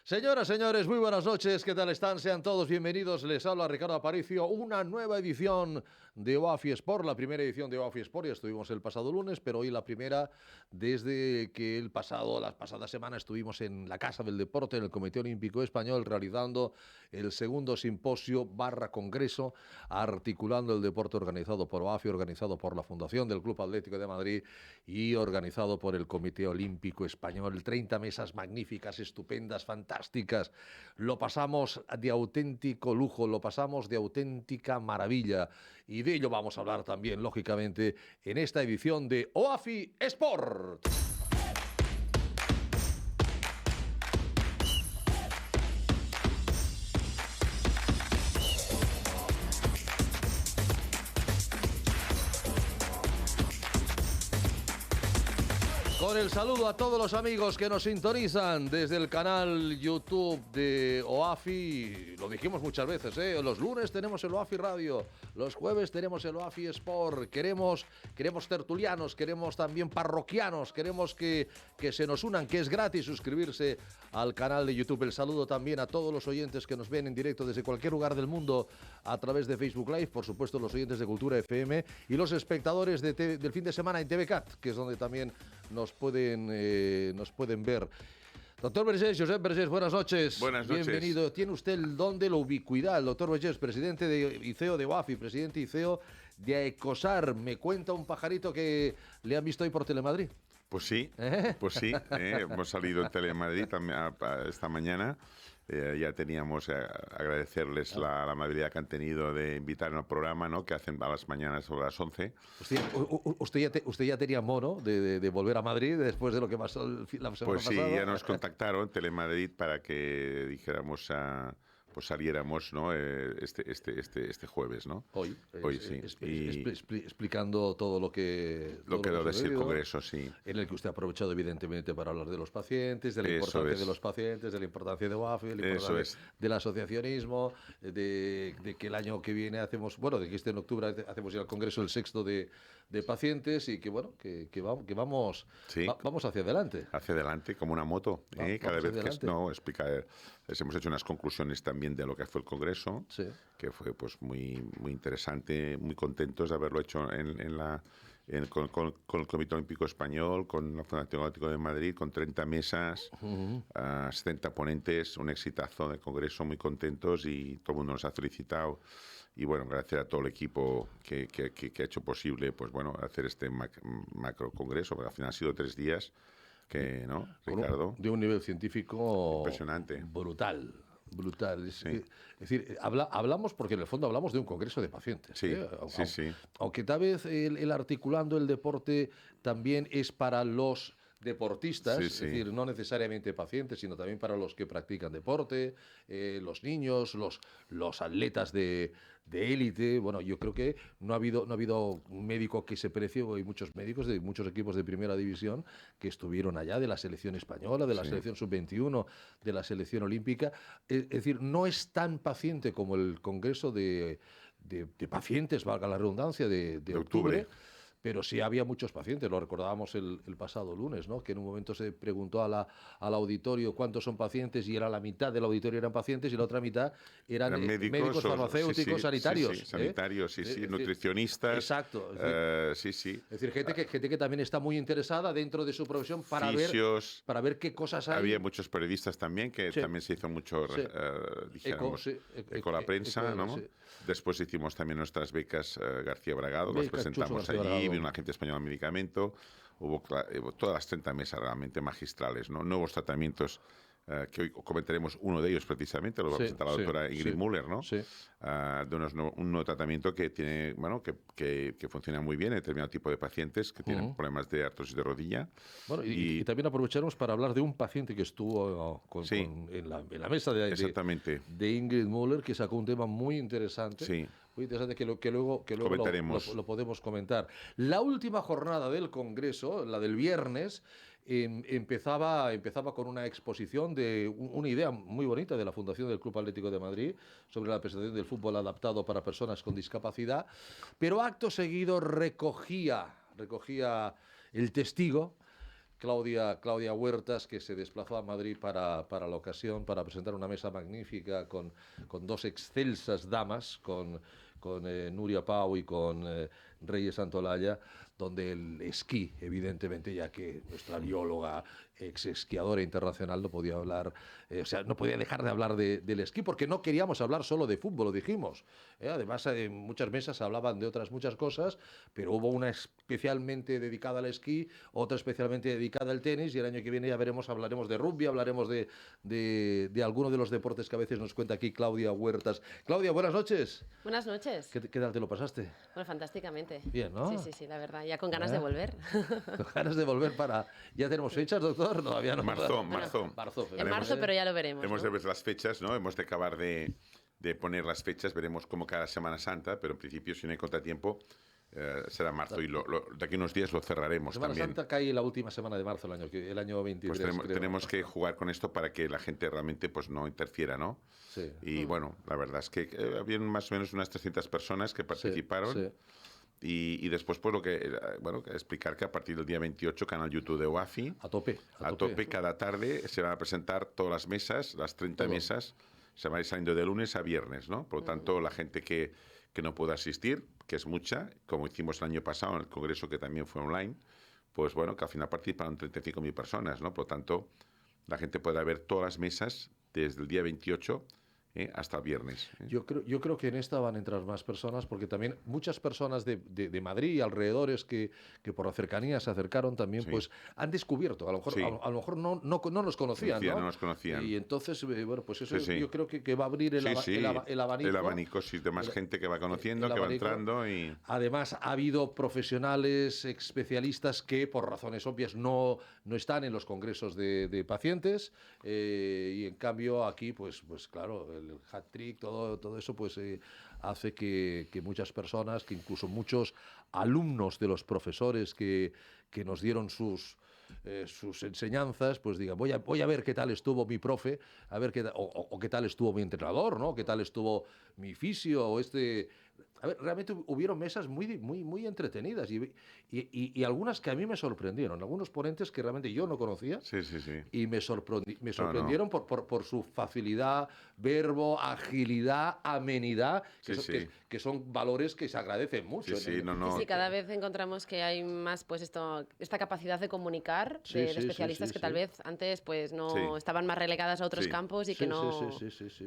Señoras, señores, muy buenas noches. ¿Qué tal están? Sean todos bienvenidos. Les habla Ricardo Aparicio. Una nueva edición de OAFI Sport, la primera edición de OAFI Sport. Ya estuvimos el pasado lunes, pero hoy la primera desde que la pasada semana estuvimos en la Casa del Deporte, en el Comité Olímpico Español, realizando el segundo simposio / congreso, articulando el deporte, organizado por OAFI, organizado por la Fundación del Club Atlético de Madrid y organizado por el Comité Olímpico Español. 30 mesas magníficas, estupendas, fantásticas. Lo pasamos de auténtico lujo, lo pasamos de auténtica maravilla. Y de ello vamos a hablar también, lógicamente, en esta edición de OAFI Sport. Con el saludo a todos los amigos que nos sintonizan desde el canal YouTube de OAFI. Lo dijimos muchas veces, los lunes tenemos el OAFI Radio, los jueves tenemos el OAFI Sport. Queremos tertulianos, queremos también parroquianos, queremos que se nos unan, que es gratis suscribirse al canal de YouTube. El saludo también a todos los oyentes que nos ven en directo desde cualquier lugar del mundo a través de Facebook Live, por supuesto los oyentes de Cultura FM y los espectadores del fin de semana en TVCAT, que es donde también nos pueden ver. Doctor Vergés, Josep Vergés, buenas noches. Buenas noches. Bienvenido. Tiene usted el don de la ubicuidad. El doctor Vergés, presidente de ICEO de OAFI, presidente ICEO de AECOSAR. Me cuenta un pajarito que le han visto hoy por Telemadrid. Pues sí, hemos salido en Telemadrid esta mañana. Ya teníamos agradecerles la amabilidad que han tenido de invitarnos al programa, ¿no?, que hacen a las mañanas sobre las 11. Usted ya tenía mono de volver a Madrid después de lo que pasó la semana pasada. Pues sí, ya nos contactaron Telemadrid para que dijéramos pues saliéramos, ¿no?, este jueves, ¿no? Hoy sí. Explicando todo lo que quedó de ese congreso, sí. En el que usted ha aprovechado, evidentemente, para hablar de los pacientes, de la importancia de los pacientes, de la importancia de OAFI, de la importancia del asociacionismo, de que el año que viene hacemos, de que en octubre hacemos ya el congreso, el sexto de pacientes, y que vamos hacia adelante. Hacia adelante, como una moto, cada vez que les hemos hecho unas conclusiones también de lo que fue el congreso, sí, que fue pues muy interesante, muy contentos de haberlo hecho con el Comité Olímpico Español, con la Fundación Atlético de Madrid, con 30 mesas, 70 ponentes, un exitazo de congreso, muy contentos, y todo el mundo nos ha felicitado. Y bueno, gracias a todo el equipo que ha hecho posible hacer este macro congreso, porque al final han sido 3 días ¿no, Ricardo? De un nivel científico impresionante, brutal. Sí. Es decir, hablamos, porque en el fondo hablamos de un congreso de pacientes. Sí, Aunque tal vez el articulando el deporte también es para los deportistas, es decir, no necesariamente pacientes, sino también para los que practican deporte, los niños, los atletas de élite. Bueno, yo creo que no ha habido un médico que se precie. Hay muchos médicos de muchos equipos de primera división que estuvieron allá, de la selección española, de la selección sub-21, de la selección olímpica. Es decir, no es tan paciente como el congreso de pacientes, valga la redundancia, de octubre. Pero sí había muchos pacientes, lo recordábamos el pasado lunes, ¿no?, que en un momento se preguntó al auditorio cuántos son pacientes, y era la mitad del auditorio eran pacientes y la otra mitad eran médicos, farmacéuticos, sanitarios. Sanitarios, nutricionistas. Exacto. Es decir, gente que también está muy interesada dentro de su profesión para ver qué cosas hay. Había muchos periodistas también, que también se hizo mucho, dijéramos, eco la prensa, ¿no? Sí. Después hicimos también nuestras becas García Bragado, las presentamos allí. Una agencia española de medicamento, hubo todas las 30 mesas realmente magistrales, ¿no? Nuevos tratamientos, que hoy comentaremos uno de ellos precisamente, lo va a presentar la doctora Ingrid Müller, ¿no? Sí. De un nuevo tratamiento que tiene, que funciona muy bien en determinado tipo de pacientes que tienen problemas de artrosis de rodilla. Bueno, y también aprovecharemos para hablar de un paciente que estuvo en la mesa de Ingrid Müller, que sacó un tema muy interesante. Sí. Muy interesante, que luego lo podemos comentar. La última jornada del Congreso, la del viernes, empezaba con una exposición de una idea muy bonita de la Fundación del Club Atlético de Madrid sobre la presentación del fútbol adaptado para personas con discapacidad, pero acto seguido recogía el testigo Claudia Huertas, que se desplazó a Madrid para la ocasión, para presentar una mesa magnífica con dos excelsas damas, con Nuria Pau y con Reyes Santolaya, donde el esquí, evidentemente, ya que nuestra bióloga, ex esquiadora internacional, no podía hablar, no podía dejar de hablar del esquí, porque no queríamos hablar solo de fútbol, lo dijimos. Además, en muchas mesas hablaban de otras muchas cosas, pero hubo una especialmente dedicada al esquí, otra especialmente dedicada al tenis, y el año que viene ya veremos, hablaremos de rugby, hablaremos de alguno de los deportes que a veces nos cuenta aquí Claudia Huertas. Claudia, buenas noches. Buenas noches. ¿Qué tal te lo pasaste? Bueno, fantásticamente. Bien, ¿no? Sí, la verdad. Ya con ganas de volver. Con ganas de volver para... ¿Ya tenemos fechas, doctor? Todavía no. Marzo. En marzo, pero ya lo veremos. Hemos de ver las fechas, ¿no? Hemos de acabar de poner las fechas. Veremos como cada Semana Santa, pero en principio, si no hay contratiempo, será marzo. Y de aquí unos días lo cerraremos Semana también. Santa cae la última semana de marzo, el año 23. Pues tenemos que jugar con esto para que la gente realmente pues no interfiera, ¿no? Sí. Y bueno, la verdad es que había más o menos unas 300 personas que participaron. Sí. Y después, pues explicar que a partir del día 28, canal YouTube de OAFI, a tope, cada tarde se van a presentar todas las mesas, las 30 mesas, se van a ir saliendo de lunes a viernes, ¿no? Por lo tanto, la gente que no pueda asistir, que es mucha, como hicimos el año pasado en el congreso, que también fue online, pues bueno, que al final participaron 35.000 personas, ¿no? Por lo tanto, la gente podrá ver todas las mesas desde el día 28 hasta el viernes. Yo creo que en esta van a entrar más personas, porque también muchas personas de Madrid y alrededores que por la cercanía se acercaron también, pues han descubierto, a lo mejor no nos conocían, ¿no? No nos conocían. Y entonces, bueno, pues eso yo creo que va a abrir el abanico. El abanico, sí, de más gente que va conociendo, que va entrando. Y además, ha habido profesionales, especialistas que por razones obvias no están en los congresos de pacientes, y en cambio aquí, pues claro, el hat-trick, todo eso pues hace que muchas personas, que incluso muchos alumnos de los profesores que nos dieron sus enseñanzas, pues digan, voy a ver qué tal estuvo mi profe, a ver o qué tal estuvo mi entrenador, ¿no? Qué tal estuvo mi fisio o A ver, realmente hubieron mesas muy entretenidas y algunas que a mí me sorprendieron, algunos ponentes que realmente yo no conocía. Sí. Y me sorprendieron por su facilidad, verbo, agilidad, amenidad, que son valores que se agradecen mucho. Sí, cada vez encontramos que hay más pues esta capacidad de comunicar de especialistas que tal vez antes pues no estaban más relegadas a otros campos y que no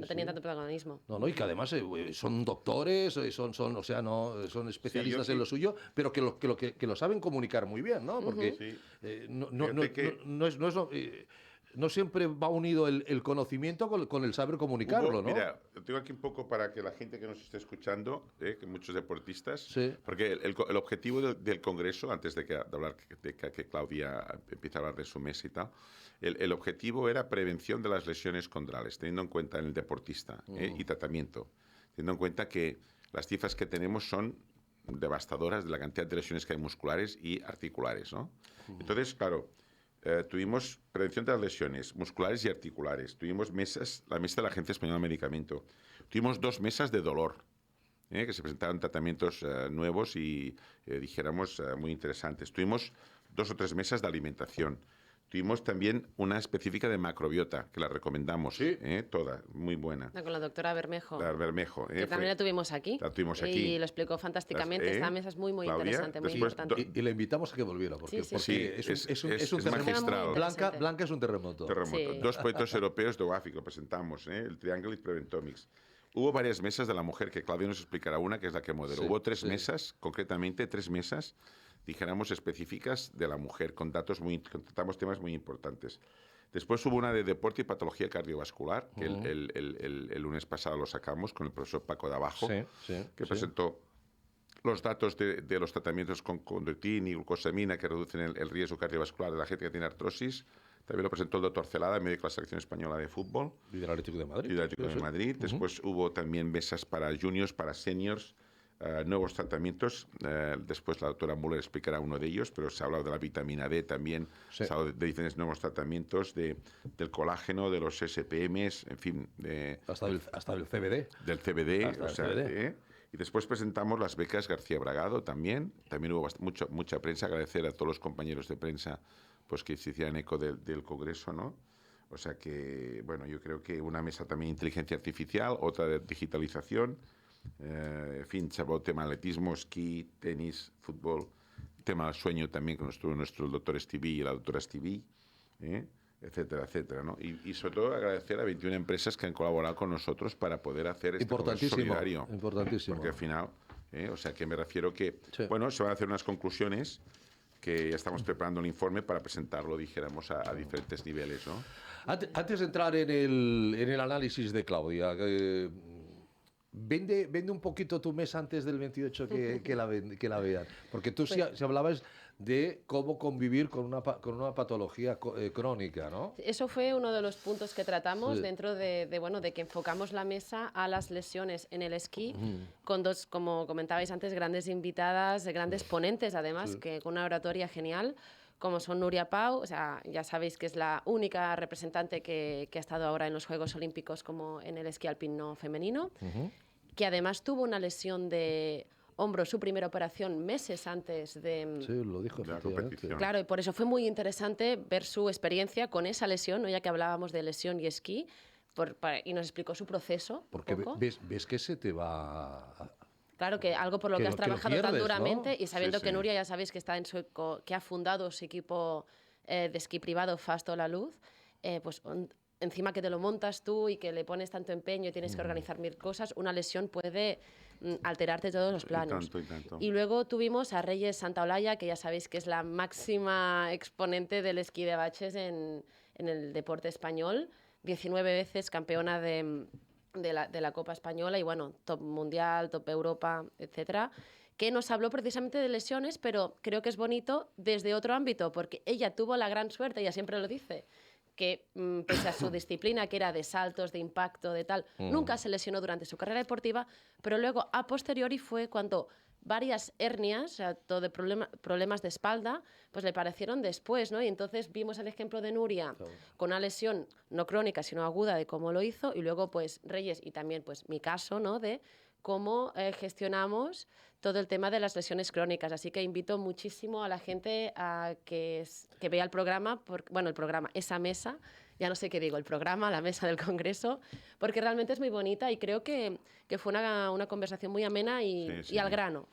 tenían tanto protagonismo. No, y que además son doctores, son especialistas en lo suyo, pero que lo saben comunicar muy bien, ¿no? Porque no siempre va unido el conocimiento con el saber comunicarlo, ¿no? Mira, tengo aquí un poco para que la gente que nos esté escuchando, que muchos deportistas, porque el objetivo del congreso, antes de que Claudia empiece a hablar de su mesa y tal, el objetivo era prevención de las lesiones condrales, teniendo en cuenta en el deportista y tratamiento, teniendo en cuenta que las cifras que tenemos son devastadoras de la cantidad de lesiones que hay musculares y articulares, ¿no? Entonces, claro, tuvimos prevención de las lesiones musculares y articulares, tuvimos la mesa de la Agencia Española de Medicamento, tuvimos 2 mesas de dolor, que se presentaron tratamientos nuevos y, dijéramos, muy interesantes. Tuvimos 2 o 3 mesas de alimentación. Tuvimos también una específica de macrobiota, que la recomendamos, toda, muy buena. Con la doctora Bermejo. Que también la tuvimos aquí. Y lo explicó fantásticamente. Esta mesa es muy Claudia, interesante, muy importante. Y le invitamos a que volviera, porque es un magistral. Blanca es un terremoto. 2 proyectos europeos de OAFI que lo presentamos, el Triangle y Preventomics. Hubo varias mesas de la mujer, que Claudia nos explicará una, que es la que moderó. Hubo 3 mesas, concretamente 3 mesas, dijéramos, específicas de la mujer, tratamos temas muy importantes. Después hubo una de deporte y patología cardiovascular, que el lunes pasado lo sacamos con el profesor Paco de Abajo, que presentó los datos de los tratamientos con conductín y glucosamina que reducen el riesgo cardiovascular de la gente que tiene artrosis. También lo presentó el doctor Celada, médico de la Selección Española de Fútbol. Y del Atlético de Madrid. Después hubo también mesas para juniors, para seniors, nuevos tratamientos. Después la doctora Müller explicará uno de ellos, pero se ha hablado de la vitamina D también, se ha hablado de diferentes nuevos tratamientos, del colágeno, de los SPMs, en fin. Hasta del CBD. Del CBD. Y después presentamos las becas García Bragado también. También hubo mucha prensa. Agradecer a todos los compañeros de prensa pues que se hicieran eco del Congreso, ¿no? O sea que, bueno, yo creo que una mesa también de inteligencia artificial, otra de digitalización, en fin, se habló tema atletismo, esquí, tenis, fútbol, tema sueño también con nuestro doctor Stevie y la doctora Stevie, etcétera, etcétera, ¿no? Y sobre todo agradecer a 21 empresas que han colaborado con nosotros para poder hacer este Congreso solidario. Importantísimo. Porque al final, o sea que me refiero que, bueno, se van a hacer unas conclusiones que ya estamos preparando un informe para presentarlo, dijéramos, a diferentes niveles, ¿no? Antes de entrar en el análisis de Claudia, vende un poquito tu mesa antes del 28 que la vean. Porque tú si hablabas de cómo convivir con una patología crónica, ¿no? Eso fue uno de los puntos que tratamos dentro de que enfocamos la mesa a las lesiones en el esquí, con dos, como comentabais antes, grandes invitadas, grandes ponentes además, que con una oratoria genial, como son Nuria Pau, o sea, ya sabéis que es la única representante que ha estado ahora en los Juegos Olímpicos como en el esquí alpino femenino, que además tuvo una lesión de hombro, su primera operación meses antes de... Sí, lo dijo la competición. Claro, y por eso fue muy interesante ver su experiencia con esa lesión, ¿no? Ya que hablábamos de lesión y esquí, y nos explicó su proceso. Porque ves que se te va... Claro, que algo por lo que has trabajado pierdes, tan duramente, ¿no? Y sabiendo que Nuria, ya sabéis que está que ha fundado su equipo de esquí privado Fasto La Luz, pues encima que te lo montas tú y que le pones tanto empeño y tienes que organizar mil cosas, una lesión puede alterarte todos los planos. Y tanto. Y luego tuvimos a Reyes Santaolalla, que ya sabéis que es la máxima exponente del esquí de baches en el deporte español, 19 veces campeona de la Copa Española y, bueno, top mundial, top Europa, etcétera, que nos habló precisamente de lesiones, pero creo que es bonito desde otro ámbito, porque ella tuvo la gran suerte, ella siempre lo dice, que pese a su disciplina, que era de saltos, de impacto, de tal, nunca se lesionó durante su carrera deportiva, pero luego, a posteriori, fue cuando varias hernias, o sea, todo de problemas de espalda, pues le aparecieron después, ¿no? Y entonces vimos el ejemplo de Nuria con una lesión no crónica, sino aguda, de cómo lo hizo, y luego, pues, Reyes, y también, pues, mi caso, ¿no?, de cómo gestionamos todo el tema de las lesiones crónicas. Así que invito muchísimo a la gente a que vea el programa, esa mesa, ya no sé qué digo, el programa, la mesa del Congreso, porque realmente es muy bonita y creo que fue una conversación muy amena y al grano.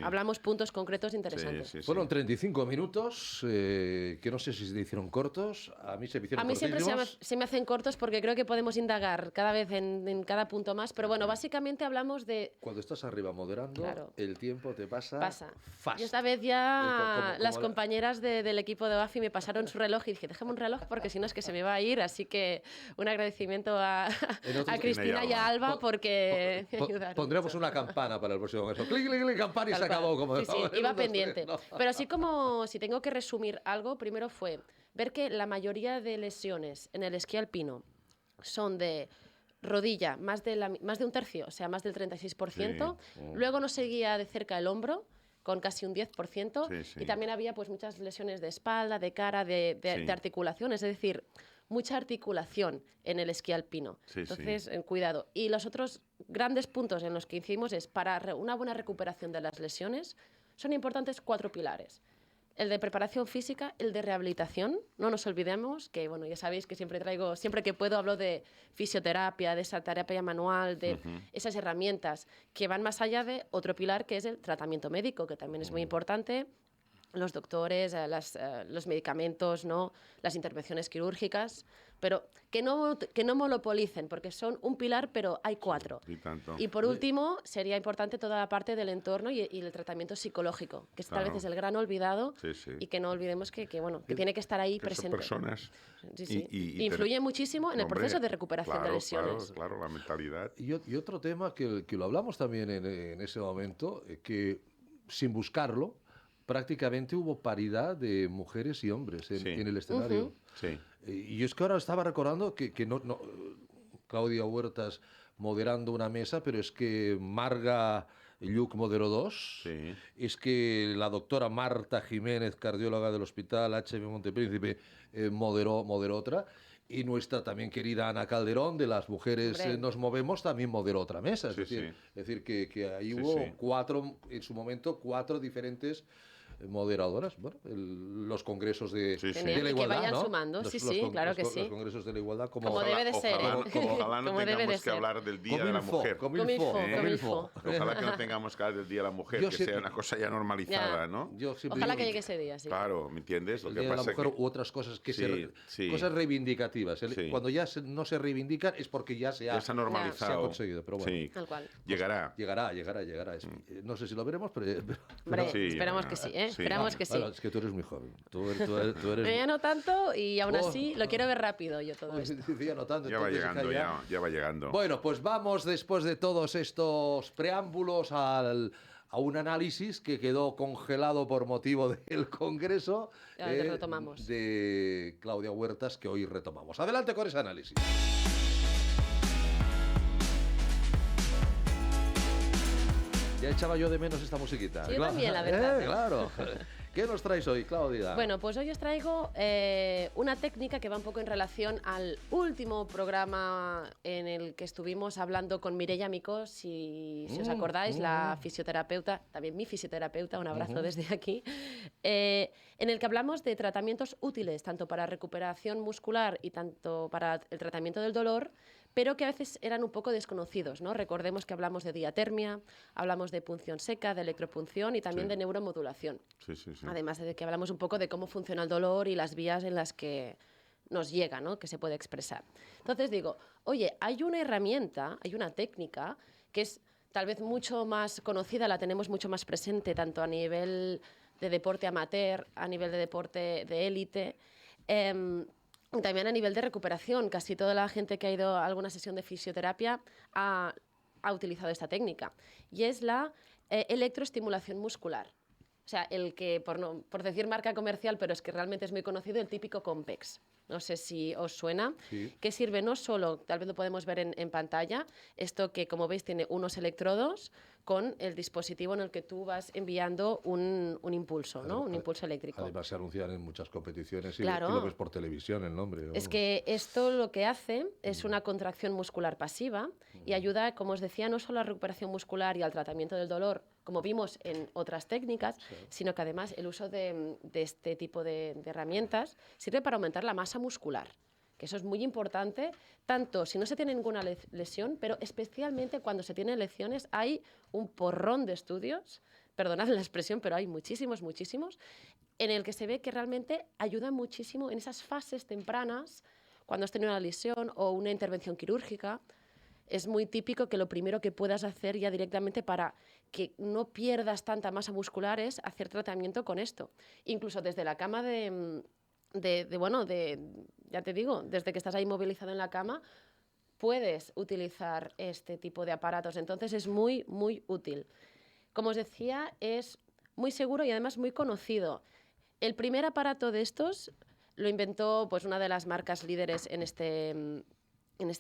Hablamos puntos concretos interesantes. Fueron 35 minutos, que no sé si se te hicieron cortos, a mí se me hicieron cortísimos. A mí siempre se me hacen cortos porque creo que podemos indagar cada vez en cada punto más, pero bueno, básicamente hablamos de... Cuando estás arriba moderando, el tiempo te pasa fast. Y esta vez ya las compañeras del equipo de OAFI me pasaron su reloj y dije, déjame un reloj porque si no es que se me va a ir. Así que un agradecimiento a Cristina y a Alba porque me ayudaron. Pondremos una campana para el próximo mes. Clic, clic, clic, campana y se acabó. Como iba pendiente. Pero así como si tengo que resumir algo, primero fue ver que la mayoría de lesiones en el esquí alpino son de rodilla, más de un tercio, o sea, más del 36%. Luego nos seguía de cerca el hombro, con casi un 10%, y también había pues muchas lesiones de espalda, de cara, de articulaciones, es decir, mucha articulación en el esquí alpino. Entonces, cuidado. Y los otros grandes puntos en los que hicimos es, para una buena recuperación de las lesiones, son importantes 4 pilares. El de preparación física, el de rehabilitación. No nos olvidemos que, bueno, ya sabéis que siempre que puedo hablo de fisioterapia, de esa terapia manual, de esas herramientas que van más allá de otro pilar que es el tratamiento médico, que también es muy importante. Los doctores, los medicamentos, ¿no?, las intervenciones quirúrgicas, pero que no monopolicen, porque son un pilar, pero hay 4. Y por último, sería importante toda la parte del entorno y el tratamiento psicológico, que tal vez es el gran olvidado, y que no olvidemos que tiene que estar ahí presente. Son personas. Influye muchísimo en el proceso de recuperación de lesiones. Claro, la mentalidad. Y otro tema que lo hablamos también en ese momento, que sin buscarlo, prácticamente hubo paridad de mujeres y hombres en el escenario. Y es que ahora estaba recordando que no, Claudia Huertas moderando una mesa, pero es que Marga Lluc moderó 2, es que la doctora Marta Jiménez, cardióloga del Hospital HM Montepríncipe, moderó otra. Y nuestra también querida Ana Calderón, de Las Mujeres Nos Movemos, también moderó otra mesa. Es decir, que ahí hubo 4, en su momento, 4 diferentes moderadoras, bueno, los congresos de la igualdad, que vayan ¿no? sumando, claro que sí. Los congresos de la igualdad como debe de ser. Ojalá no tengamos que hablar del Día de la Mujer. Ojalá que no tengamos que hablar del Día de la Mujer, que sea una cosa ya normalizada, ¿no? Ojalá que llegue ese día, sí. Claro, ¿me entiendes? El Día de la Mujer u otras cosas cosas reivindicativas. Cuando ya no se reivindican es porque ya se ha normalizado. Se ha conseguido, pero bueno. Sí. Tal cual. Llegará. No sé si lo veremos, pero esperamos que sí, Esperamos que sí. Bueno, es que tú eres muy joven. Tú eres... Ya no tanto y aún así lo quiero ver rápido yo todo esto. Ya no tanto. Ya va llegando. Bueno, pues vamos después de todos estos preámbulos a un análisis que quedó congelado por motivo del Congreso de Claudia Huertas, que hoy retomamos. Adelante con ese análisis. Ya echaba yo de menos esta musiquita. Sí, yo también, la verdad. Claro. ¿Qué nos traes hoy, Claudia? Bueno, pues hoy os traigo una técnica que va un poco en relación al último programa en el que estuvimos hablando con Mireia Micó, si os acordáis, la fisioterapeuta, también mi fisioterapeuta, un abrazo desde aquí, en el que hablamos de tratamientos útiles, tanto para recuperación muscular y tanto para el tratamiento del dolor, pero que a veces eran un poco desconocidos, ¿no? Recordemos que hablamos de diatermia, hablamos de punción seca, de electropunción y también de neuromodulación. Sí. Además de que hablamos un poco de cómo funciona el dolor y las vías en las que nos llega, ¿no? Que se puede expresar. Entonces digo, oye, hay una herramienta, hay una técnica que es tal vez mucho más conocida, la tenemos mucho más presente, tanto a nivel de deporte amateur, a nivel de deporte de élite, también a nivel de recuperación. Casi toda la gente que ha ido a alguna sesión de fisioterapia ha utilizado esta técnica. Y es la electroestimulación muscular. O sea, el que, por decir marca comercial, pero es que realmente es muy conocido, el típico Compex. No sé si os suena, que sirve no solo, tal vez lo podemos ver en pantalla, esto que como veis tiene unos electrodos con el dispositivo en el que tú vas enviando un impulso, ¿no? Un impulso eléctrico. Además se anuncian en muchas competiciones y claro. Y lo ves por televisión el nombre. ¿No? Es que esto lo que hace es una contracción muscular pasiva y ayuda, como os decía, no solo a la recuperación muscular y al tratamiento del dolor, como vimos en otras técnicas, sino que además el uso de este tipo de herramientas sirve para aumentar la masa muscular, que eso es muy importante, tanto si no se tiene ninguna lesión, pero especialmente cuando se tienen lesiones. Hay un porrón de estudios, perdonad la expresión, pero hay muchísimos, en el que se ve que realmente ayuda muchísimo en esas fases tempranas, cuando has tenido una lesión o una intervención quirúrgica. Es muy típico que lo primero que puedas hacer ya directamente para que no pierdas tanta masa muscular es hacer tratamiento con esto. Incluso desde la cama ya te digo, desde que estás ahí movilizado en la cama, puedes utilizar este tipo de aparatos. Entonces es muy, muy útil. Como os decía, es muy seguro y además muy conocido. El primer aparato de estos lo inventó pues, una de las marcas líderes en este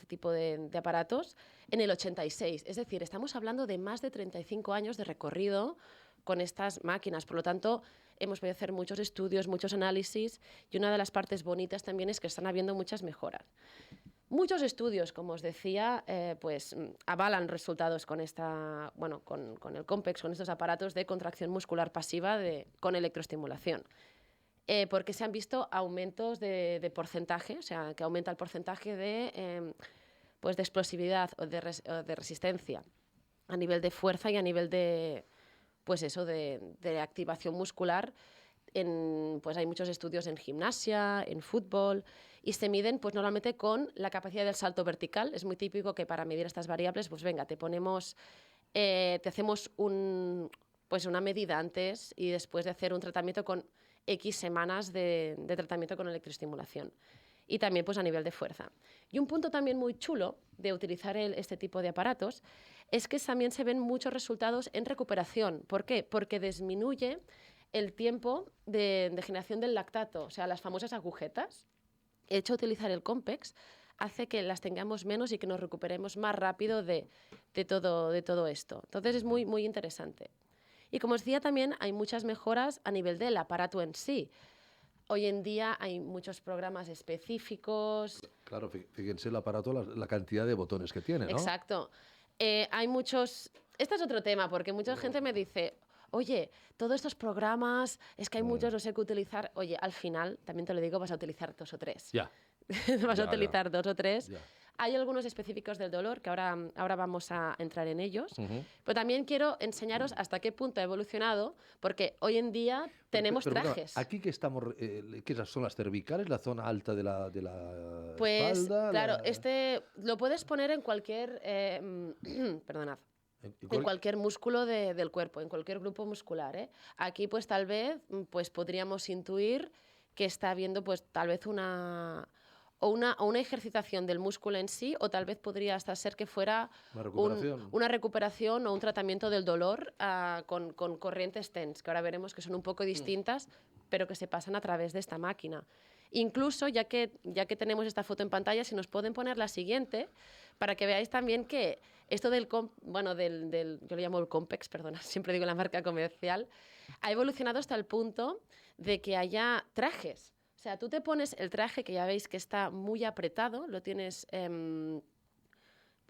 tipo de aparatos en el 86. Es decir, estamos hablando de más de 35 años de recorrido con estas máquinas. Por lo tanto, hemos podido hacer muchos estudios, muchos análisis, y una de las partes bonitas también es que están habiendo muchas mejoras. Muchos estudios, como os decía, pues avalan resultados con con el Compex, con estos aparatos de contracción muscular pasiva con electroestimulación. Porque se han visto aumentos de porcentaje, o sea, que aumenta el porcentaje de explosividad o de resistencia a nivel de fuerza y a nivel de activación muscular. Hay muchos estudios en gimnasia, en fútbol, y se miden pues normalmente con la capacidad del salto vertical. Es muy típico que para medir estas variables, pues venga, te hacemos una medida antes y después de hacer un tratamiento con X semanas de tratamiento con electroestimulación. Y también pues a nivel de fuerza. Y un punto también muy chulo de utilizar este tipo de aparatos es que también se ven muchos resultados en recuperación. ¿Por qué? Porque disminuye el tiempo de generación del lactato, o sea, las famosas agujetas. El hecho de utilizar el Compex hace que las tengamos menos y que nos recuperemos más rápido de todo esto. Entonces es muy, muy interesante. Y como os decía, también hay muchas mejoras a nivel del aparato en sí. Hoy en día hay muchos programas específicos. Claro, fíjense el aparato, la cantidad de botones que tiene, ¿no? Exacto. Hay muchos... Este es otro tema, porque mucha gente me dice, oye, todos estos programas, es que hay muchos, no sé qué utilizar. Oye, al final, también te lo digo, vas a utilizar 2 o 3. Ya. Vas a utilizar 2 o 3. Ya. Hay algunos específicos del dolor que ahora vamos a entrar en ellos, pero también quiero enseñaros hasta qué punto ha evolucionado, porque hoy en día tenemos trajes. Claro, aquí que estamos, ¿qué son las cervicales, la zona alta de la pues, espalda? Claro, lo puedes poner en cualquier, perdonad, en cualquier músculo del cuerpo, en cualquier grupo muscular, ¿eh? Aquí pues tal vez pues podríamos intuir que está habiendo pues tal vez una ejercitación del músculo en sí, o tal vez podría hasta ser que fuera una recuperación o un tratamiento del dolor con corrientes TENS, que ahora veremos que son un poco distintas, pero que se pasan a través de esta máquina. Incluso, ya que tenemos esta foto en pantalla, si nos pueden poner la siguiente, para que veáis también que esto yo lo llamo el Compex, perdona, siempre digo la marca comercial, ha evolucionado hasta el punto de que haya trajes. O sea, tú te pones el traje, que ya veis que está muy apretado, lo tienes...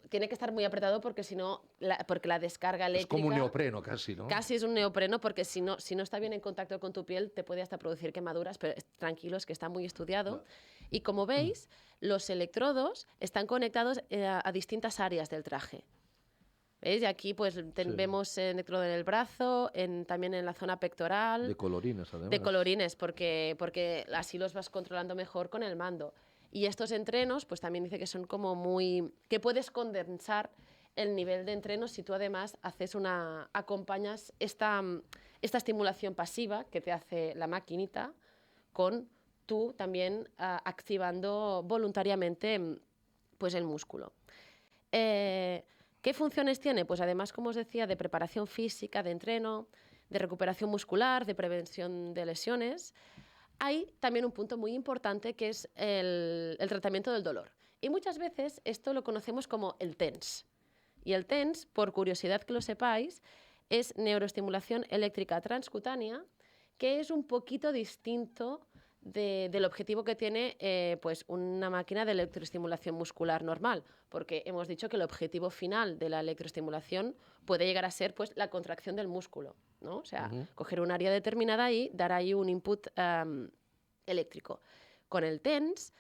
tiene que estar muy apretado porque si no, porque la descarga eléctrica... Es como un neopreno casi, ¿no? Casi es un neopreno, porque si no está bien en contacto con tu piel te puede hasta producir quemaduras, pero tranquilos que está muy estudiado. No. Y como veis, los electrodos están conectados a distintas áreas del traje. ¿Veis? Y aquí pues vemos electrodo en el brazo, también en la zona pectoral. De colorines, además. De colorines, porque así los vas controlando mejor con el mando. Y estos entrenos, pues también dice que son como que puedes condensar el nivel de entreno si tú además acompañas esta estimulación pasiva que te hace la maquinita con tú también activando voluntariamente pues el músculo. ¿Qué funciones tiene? Pues además, como os decía, de preparación física, de entreno, de recuperación muscular, de prevención de lesiones. Hay también un punto muy importante que es el tratamiento del dolor. Y muchas veces esto lo conocemos como el TENS. Y el TENS, por curiosidad que lo sepáis, es neuroestimulación eléctrica transcutánea, que es un poquito distinto del objetivo que tiene pues una máquina de electroestimulación muscular normal, porque hemos dicho que el objetivo final de la electroestimulación puede llegar a ser pues la contracción del músculo, ¿no? O sea, coger un área determinada y dar ahí un input eléctrico. Con el TENS,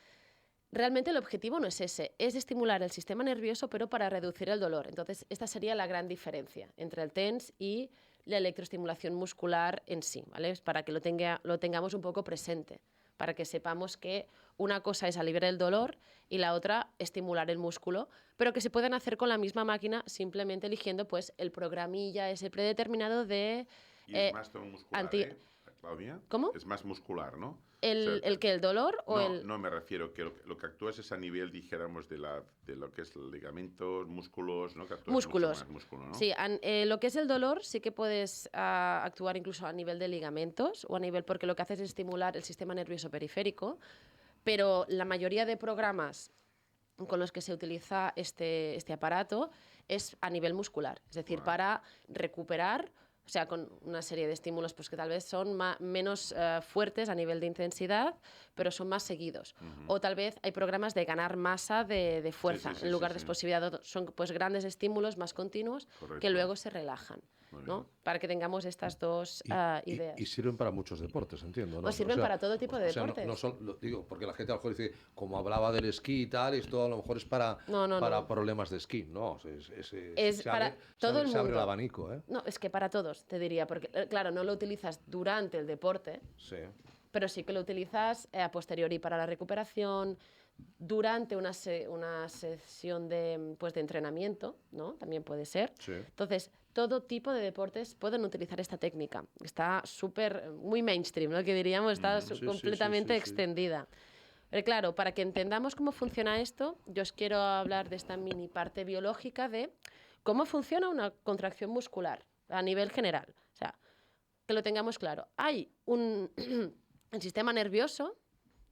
realmente el objetivo no es ese, es estimular el sistema nervioso, pero para reducir el dolor. Entonces, esta sería la gran diferencia entre el TENS y la electroestimulación muscular en sí, ¿vale? Para que lo tengamos un poco presente, para que sepamos que una cosa es aliviar el dolor y la otra estimular el músculo, pero que se pueden hacer con la misma máquina simplemente eligiendo pues el programilla ese predeterminado de... Y es más muscular, Claudia? ¿Cómo? Es más muscular, ¿no? ¿El dolor o el...? No, me refiero que lo que actúas es a nivel, dijéramos, de lo que es ligamentos, músculos, ¿no? Que músculos. Más músculo, ¿no? Sí, lo que es el dolor sí que puedes actuar incluso a nivel de ligamentos o a nivel, porque lo que haces es estimular el sistema nervioso periférico, pero la mayoría de programas con los que se utiliza este aparato es a nivel muscular, es decir, para recuperar. O sea, con una serie de estímulos pues, que tal vez son menos fuertes a nivel de intensidad, pero son más seguidos. O tal vez hay programas de ganar masa de fuerza, en lugar de explosividad. Son pues, grandes estímulos más continuos. Correcto. Que luego se relajan, ¿no? Para que tengamos estas dos ideas. Y sirven para muchos deportes, entiendo, ¿no? Pues sirven para todo tipo de deportes. No son, digo, porque la gente a lo mejor dice, como hablaba del esquí y tal, esto a lo mejor es para problemas de esquí. No, es para todo el mundo. Se abre el abanico, ¿eh? No, es que para todos, te diría, porque claro, no lo utilizas durante el deporte, pero sí que lo utilizas a posteriori para la recuperación, durante una sesión de entrenamiento, ¿no? También puede ser. Sí. Entonces, todo tipo de deportes pueden utilizar esta técnica. Está muy mainstream, ¿no? Que diríamos, está completamente extendida. Pero claro, para que entendamos cómo funciona esto, yo os quiero hablar de esta mini parte biológica de cómo funciona una contracción muscular a nivel general. O sea, que lo tengamos claro. Hay el sistema nervioso,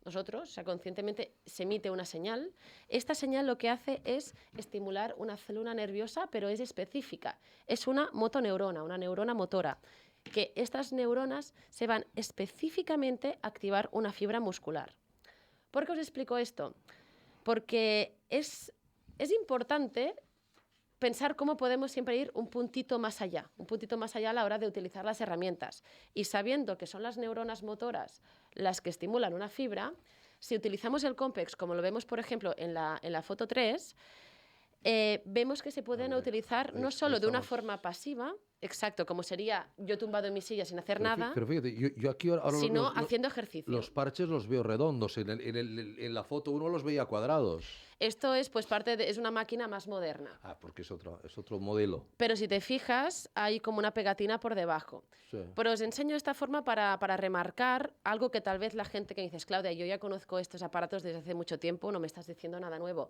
nosotros, o sea, conscientemente se emite una señal. Esta señal lo que hace es estimular una célula nerviosa, pero es específica. Es una motoneurona, una neurona motora, que estas neuronas se van específicamente a activar una fibra muscular. ¿Por qué os explico esto? Porque es importante pensar cómo podemos siempre ir un puntito más allá a la hora de utilizar las herramientas. Y sabiendo que son las neuronas motoras las que estimulan una fibra, si utilizamos el Compex, como lo vemos, por ejemplo, en la foto 3, vemos que se pueden utilizar no solo de una forma pasiva, exacto, como sería yo tumbado en mi silla sin hacer nada, pero fíjate, yo aquí ahora sino haciendo ejercicio. Los parches los veo redondos, en la foto uno los veía cuadrados. Esto es pues es una máquina más moderna. Porque es otro modelo. Pero si te fijas, hay como una pegatina por debajo. Sí. Pero os enseño esta forma para remarcar algo que tal vez la gente que dices, Claudia, yo ya conozco estos aparatos desde hace mucho tiempo, no me estás diciendo nada nuevo.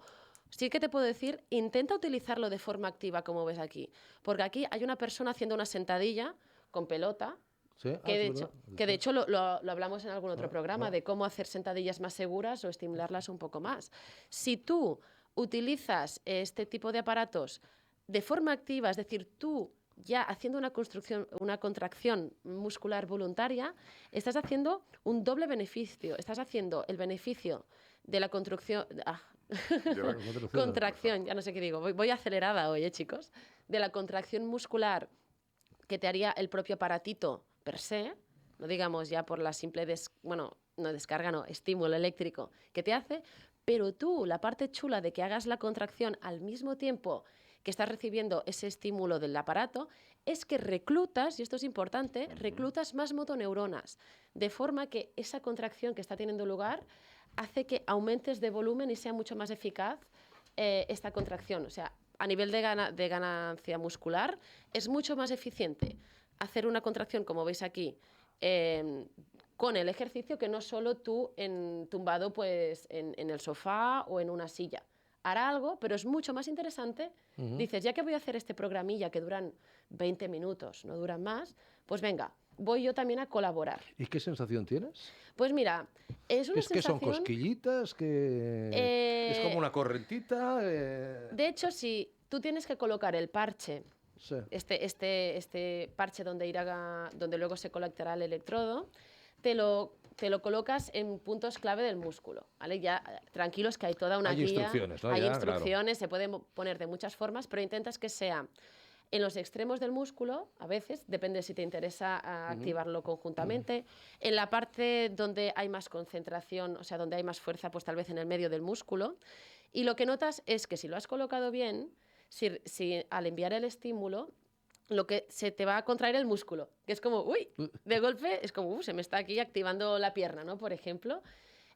Sí que te puedo decir, intenta utilizarlo de forma activa, como ves aquí. Porque aquí hay una persona haciendo una sentadilla con pelota, ¿sí? Que de hecho lo hablamos en algún otro programa, de cómo hacer sentadillas más seguras o estimularlas un poco más. Si tú utilizas este tipo de aparatos de forma activa, es decir, tú ya haciendo una contracción muscular voluntaria, estás haciendo un doble beneficio. Estás haciendo el beneficio de la contracción... contracción, ya no sé qué digo, voy acelerada hoy, chicos, de la contracción muscular que te haría el propio aparatito per se, no digamos ya por la simple estímulo eléctrico que te hace, pero tú, la parte chula de que hagas la contracción al mismo tiempo que estás recibiendo ese estímulo del aparato, es que reclutas, y esto es importante, reclutas más motoneuronas, de forma que esa contracción que está teniendo lugar hace que aumentes de volumen y sea mucho más eficaz esta contracción. O sea, a nivel de ganancia muscular, es mucho más eficiente hacer una contracción, como veis aquí, con el ejercicio, que no solo tú tumbado pues, en el sofá o en una silla. Hará algo, pero es mucho más interesante. Dices, ya que voy a hacer este programilla que duran 20 minutos, no duran más, pues venga, voy yo también a colaborar. ¿Y qué sensación tienes? Pues mira, es una sensación... que son cosquillitas, es como una correntita... De hecho, si tú tienes que colocar el parche, sí, este parche donde luego se conectará el electrodo, te lo colocas en puntos clave del músculo, ¿vale? Ya tranquilos que hay toda una guía. Instrucciones, ¿no? Hay instrucciones, claro. Se pueden poner de muchas formas, pero intentas que sea en los extremos del músculo, a veces, depende si te interesa activarlo conjuntamente. En la parte donde hay más concentración, o sea, donde hay más fuerza, pues tal vez en el medio del músculo. Y lo que notas es que si lo has colocado bien, si al enviar el estímulo, lo que se te va a contraer el músculo, que es como, uy, de golpe, es como, se me está aquí activando la pierna, ¿no? Por ejemplo.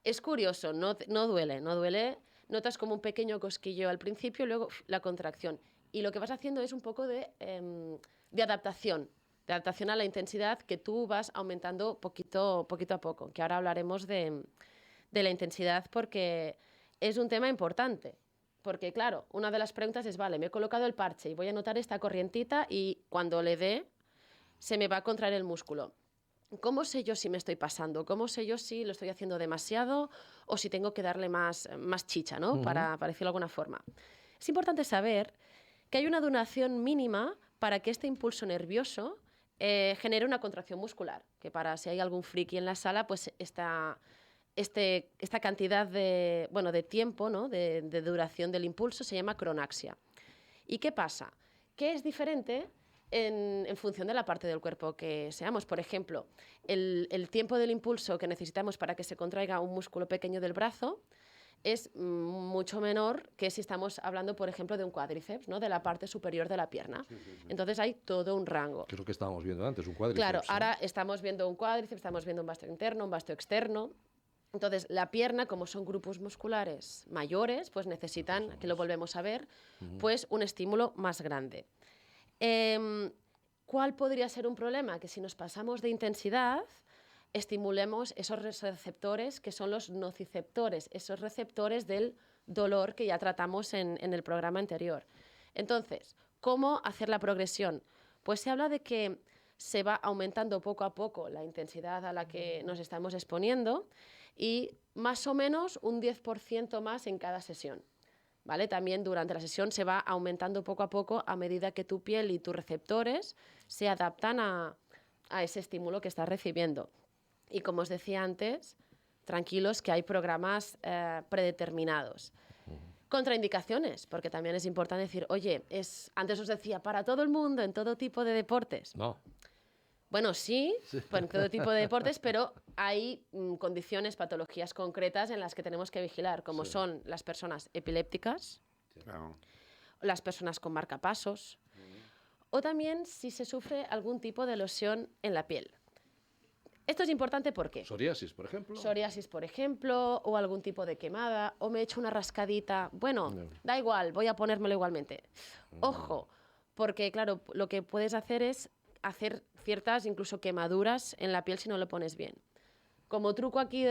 Es curioso, no duele, notas como un pequeño cosquillo al principio y luego la contracción. Y lo que vas haciendo es un poco de adaptación a la intensidad que tú vas aumentando poquito a poco, que ahora hablaremos de la intensidad porque es un tema importante. Porque, claro, una de las preguntas es, vale, me he colocado el parche y voy a notar esta corrientita y cuando le dé se me va a contraer el músculo. ¿Cómo sé yo si me estoy pasando? ¿Cómo sé yo si lo estoy haciendo demasiado o si tengo que darle más chicha, ¿no? Para decirlo de alguna forma. Es importante saber que hay una duración mínima para que este impulso nervioso genere una contracción muscular, que para si hay algún friki en la sala, pues esta cantidad de tiempo, ¿no? de duración del impulso se llama cronaxia. ¿Y qué pasa? Que es diferente en función de la parte del cuerpo que seamos. Por ejemplo, el tiempo del impulso que necesitamos para que se contraiga un músculo pequeño del brazo es mucho menor que si estamos hablando, por ejemplo, de un cuádriceps, ¿no? De la parte superior de la pierna. Sí. Entonces hay todo un rango. Que es lo que estábamos viendo antes, un cuádriceps. Claro, ahora estamos viendo un cuádriceps, estamos viendo un vasto interno, un vasto externo. Entonces, la pierna, como son grupos musculares mayores, pues necesitan, que lo volvemos a ver, pues un estímulo más grande. ¿Cuál podría ser un problema? Que si nos pasamos de intensidad, estimulemos esos receptores que son los nociceptores, esos receptores del dolor que ya tratamos en el programa anterior. Entonces, ¿cómo hacer la progresión? Pues se habla de que se va aumentando poco a poco la intensidad a la que nos estamos exponiendo y más o menos un 10% más en cada sesión. ¿Vale? También durante la sesión se va aumentando poco a poco a medida que tu piel y tus receptores se adaptan a ese estímulo que estás recibiendo. Y como os decía antes, tranquilos que hay programas predeterminados. Contraindicaciones, porque también es importante decir, oye, antes os decía, para todo el mundo, en todo tipo de deportes. No. Bueno, sí, en todo tipo de deportes, pero hay condiciones, patologías concretas en las que tenemos que vigilar, como son las personas epilépticas, las personas con marcapasos, o también si se sufre algún tipo de lesión en la piel. Esto es importante porque... Psoriasis, por ejemplo. Psoriasis, por ejemplo, o algún tipo de quemada, o me he hecho una rascadita. Bueno, da igual, voy a ponérmelo igualmente. Ojo, porque claro, lo que puedes hacer es hacer ciertas incluso quemaduras en la piel si no lo pones bien. Como truco aquí,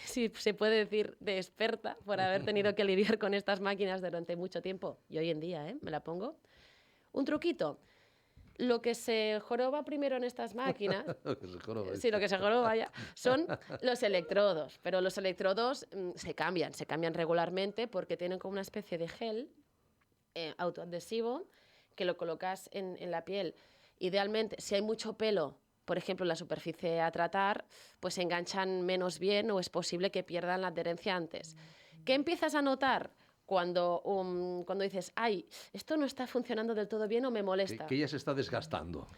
si se puede decir, de experta, por haber tenido que lidiar con estas máquinas durante mucho tiempo, y hoy en día me la pongo, un truquito. Lo que se joroba primero en estas máquinas, lo que se joroba ya, son los electrodos, pero los electrodos se cambian regularmente porque tienen como una especie de gel autoadhesivo que lo colocas en la piel. Idealmente, si hay mucho pelo, por ejemplo, en la superficie a tratar, pues se enganchan menos bien o es posible que pierdan la adherencia antes. ¿Qué empiezas a notar? Cuando dices, ay, esto no está funcionando del todo bien o me molesta. Que ya se está desgastando.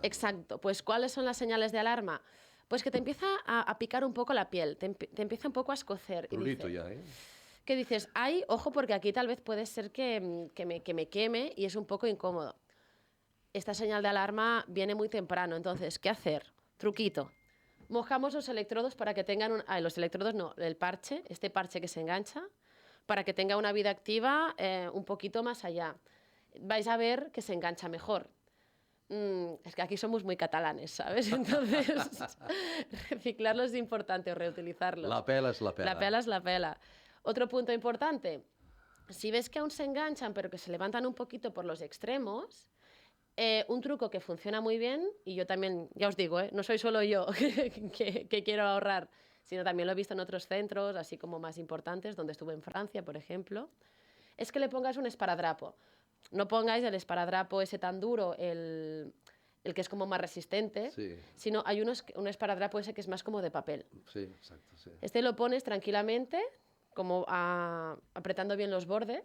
Exacto. Pues, ¿cuáles son las señales de alarma? Pues que te empieza a picar un poco la piel, te empieza un poco a escocer. Prurito ya, ¿eh? Que dices, ay, ojo, porque aquí tal vez puede ser que me queme y es un poco incómodo. Esta señal de alarma viene muy temprano, entonces, ¿qué hacer? Truquito. Mojamos los electrodos para que tengan los electrodos no, el parche, este parche que se engancha, para que tenga una vida activa un poquito más allá. Vais a ver que se engancha mejor. Es que aquí somos muy catalanes, ¿sabes? Entonces, reciclarlo es importante o reutilizarlo. La pela es la pela. La pela es la pela. Otro punto importante, si ves que aún se enganchan pero que se levantan un poquito por los extremos, un truco que funciona muy bien, y yo también, ya os digo, no soy solo yo que quiero ahorrar, sino también lo he visto en otros centros, así como más importantes, donde estuve en Francia, por ejemplo, es que le pongas un esparadrapo. No pongáis el esparadrapo ese tan duro, el que es como más resistente, sino hay un esparadrapo ese que es más como de papel. Sí, exacto. Sí. Este lo pones tranquilamente, como apretando bien los bordes,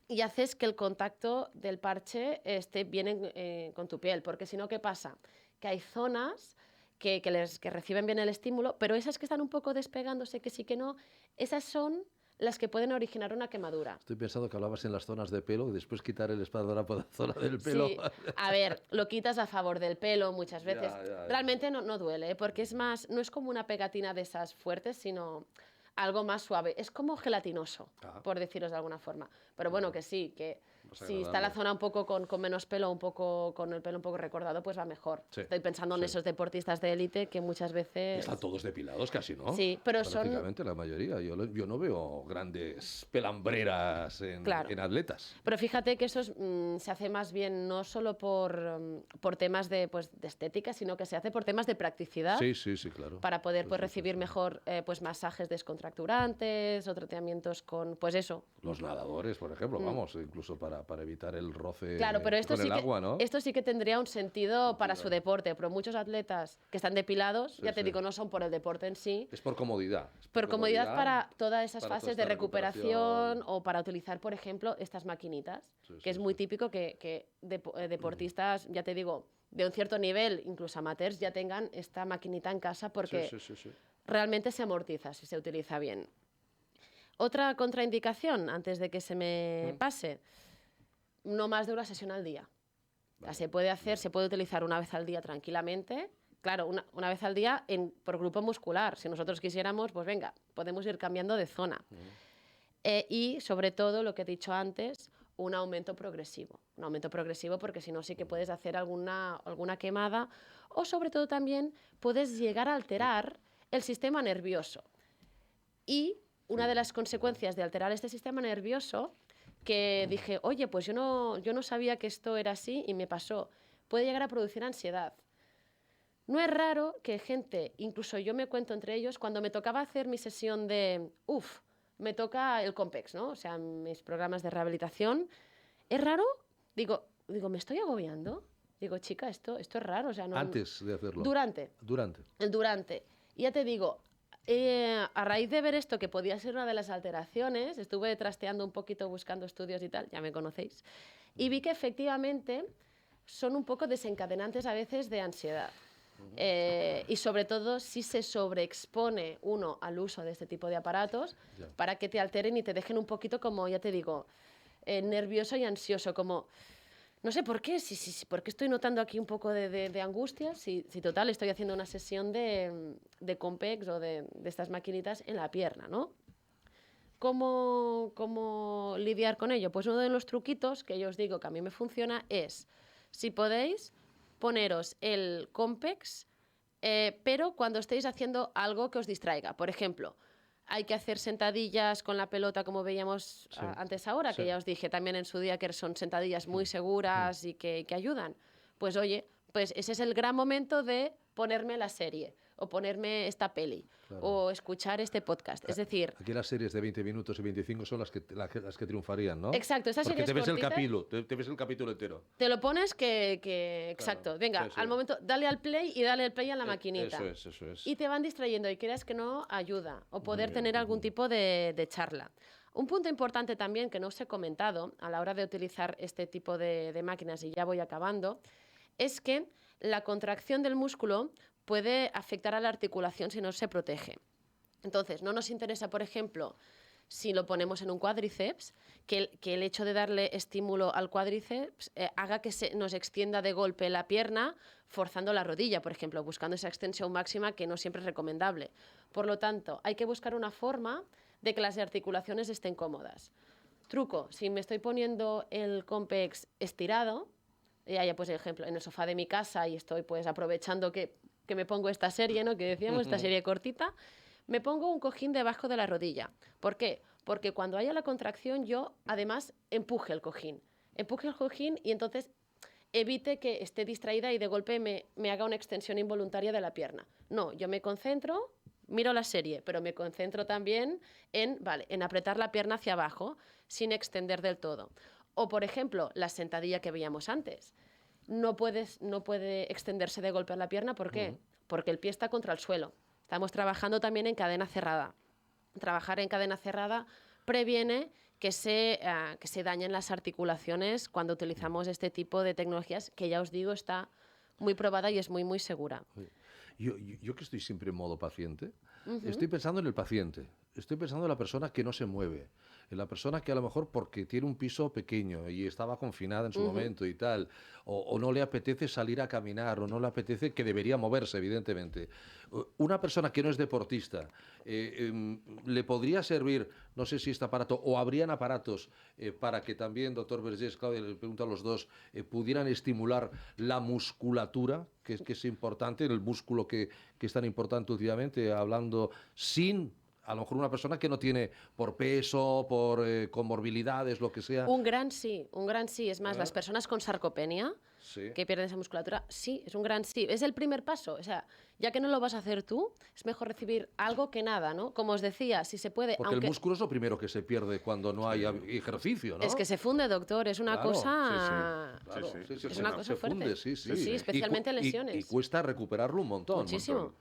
y haces que el contacto del parche esté bien con tu piel, porque si no, ¿qué pasa? Que hay zonas que reciben bien el estímulo, pero esas que están un poco despegándose, que sí que no, esas son las que pueden originar una quemadura. Estoy pensando que hablabas en las zonas de pelo y después quitar el esparadrapo de la zona del pelo. Sí, a ver, lo quitas a favor del pelo muchas veces. Ya. Realmente no duele, porque es más, no es como una pegatina de esas fuertes, sino algo más suave. Es como gelatinoso, por deciros de alguna forma. Pero bueno, que sí, que si está la zona un poco con menos pelo, un poco con el pelo un poco recordado, pues va mejor. Sí, estoy pensando en esos deportistas de élite que muchas veces... Están todos depilados casi, ¿no? Sí, pero prácticamente la mayoría. Yo no veo grandes pelambreras en atletas. Pero fíjate que eso se hace más bien no solo por temas de estética, sino que se hace por temas de practicidad. Sí, claro. Para poder recibir mejor masajes descontracturantes o tratamientos con, pues eso. Los nadadores, por ejemplo, vamos, incluso para evitar el roce pero esto con el agua, ¿no? Esto sí que tendría un sentido para su deporte, pero muchos atletas que están depilados, ya te digo, no son por el deporte en sí. Es por comodidad. Por comodidad para todas esas fases de recuperación o para utilizar, por ejemplo, estas maquinitas, que es muy típico que deportistas, ya te digo, de un cierto nivel, incluso amateurs, ya tengan esta maquinita en casa porque realmente se amortiza si se utiliza bien. Otra contraindicación, antes de que se me pase, no más de una sesión al día. O sea, se puede utilizar una vez al día tranquilamente. Claro, una vez al día por grupo muscular. Si nosotros quisiéramos, pues venga, podemos ir cambiando de zona. Y sobre todo, lo que he dicho antes, un aumento progresivo. Un aumento progresivo porque si no sí que puedes hacer alguna quemada o sobre todo también puedes llegar a alterar el sistema nervioso. Y una de las consecuencias de alterar este sistema nervioso, que dije, oye, pues yo no sabía que esto era así y me pasó, puede llegar a producir ansiedad. No es raro que gente, incluso yo me cuento entre ellos, cuando me tocaba hacer mi sesión me toca el Compex, ¿no? O sea, mis programas de rehabilitación, ¿es raro? Digo, ¿me estoy agobiando? Digo, chica, esto es raro. O sea, no, antes de hacerlo. Durante. El durante. Y ya te digo, A raíz de ver esto, que podía ser una de las alteraciones, estuve trasteando un poquito buscando estudios y tal, ya me conocéis, y vi que efectivamente son un poco desencadenantes a veces de ansiedad. Y sobre todo si se sobreexpone uno al uso de este tipo de aparatos para que te alteren y te dejen un poquito como, ya te digo, nervioso y ansioso, como... No sé por qué, ¿por qué estoy notando aquí un poco de angustia? Si total estoy haciendo una sesión de Compex o de estas maquinitas en la pierna, ¿no? ¿Cómo lidiar con ello? Pues uno de los truquitos que yo os digo que a mí me funciona es, si podéis, poneros el Compex, pero cuando estéis haciendo algo que os distraiga. Por ejemplo, hay que hacer sentadillas con la pelota como veíamos antes ahora, que ya os dije también en su día que son sentadillas muy seguras y que ayudan. Pues oye, pues ese es el gran momento de ponerme la serie o ponerme esta peli o escuchar este podcast. Es decir... Aquí las series de 20 minutos y 25 son las que triunfarían, ¿no? Exacto, estas series cortitas... Porque te ves el capítulo entero. Te lo pones exacto. Venga, al momento, dale al play y dale al play a la maquinita. Eso es. Y te van distrayendo y creas que no ayuda o poder tener algún tipo de charla. Un punto importante también que no os he comentado a la hora de utilizar este tipo de máquinas, y ya voy acabando, es que la contracción del músculo puede afectar a la articulación si no se protege. Entonces, no nos interesa, por ejemplo, si lo ponemos en un cuádriceps, que el hecho de darle estímulo al cuádriceps haga que nos extienda de golpe la pierna, forzando la rodilla, por ejemplo, buscando esa extensión máxima que no siempre es recomendable. Por lo tanto, hay que buscar una forma de que las articulaciones estén cómodas. Truco, si me estoy poniendo el Compex estirado, ya pues ejemplo, en el sofá de mi casa y estoy pues aprovechando que me pongo esta serie, ¿no? Que decíamos, esta serie cortita, me pongo un cojín debajo de la rodilla. ¿Por qué? Porque cuando haya la contracción yo, además, empuje el cojín y entonces evite que esté distraída y de golpe me haga una extensión involuntaria de la pierna. No, yo me concentro, miro la serie, pero me concentro también en apretar la pierna hacia abajo sin extender del todo. O, por ejemplo, la sentadilla que veíamos antes. No puede extenderse de golpe a la pierna. ¿Por qué? Porque el pie está contra el suelo. Estamos trabajando también en cadena cerrada. Trabajar en cadena cerrada previene que se dañen las articulaciones cuando utilizamos este tipo de tecnologías, que ya os digo está muy probada y es muy, muy segura. Yo que estoy siempre en modo paciente, estoy pensando en el paciente, estoy pensando en la persona que no se mueve, en la persona que a lo mejor porque tiene un piso pequeño y estaba confinada en su momento y tal, o no le apetece salir a caminar, o no le apetece, que debería moverse, evidentemente. Una persona que no es deportista, ¿le podría servir, no sé si este aparato, o habrían aparatos para que también, doctor Vergés, Claudia, le pregunto a los dos, pudieran estimular la musculatura, que es importante, el músculo que es tan importante últimamente, hablando sin... A lo mejor una persona que no tiene por peso, por comorbilidades, lo que sea. Un gran sí. Es más, las personas con sarcopenia, que pierden esa musculatura, sí, es un gran sí. Es el primer paso. O sea, ya que no lo vas a hacer tú, es mejor recibir algo que nada, ¿no? Como os decía, si se puede... Porque el músculo es lo primero que se pierde cuando no hay ejercicio, ¿no? Es que se funde, doctor, es una cosa... Es una cosa fuerte. Sí, especialmente lesiones. Y cuesta recuperarlo un montón. Muchísimo.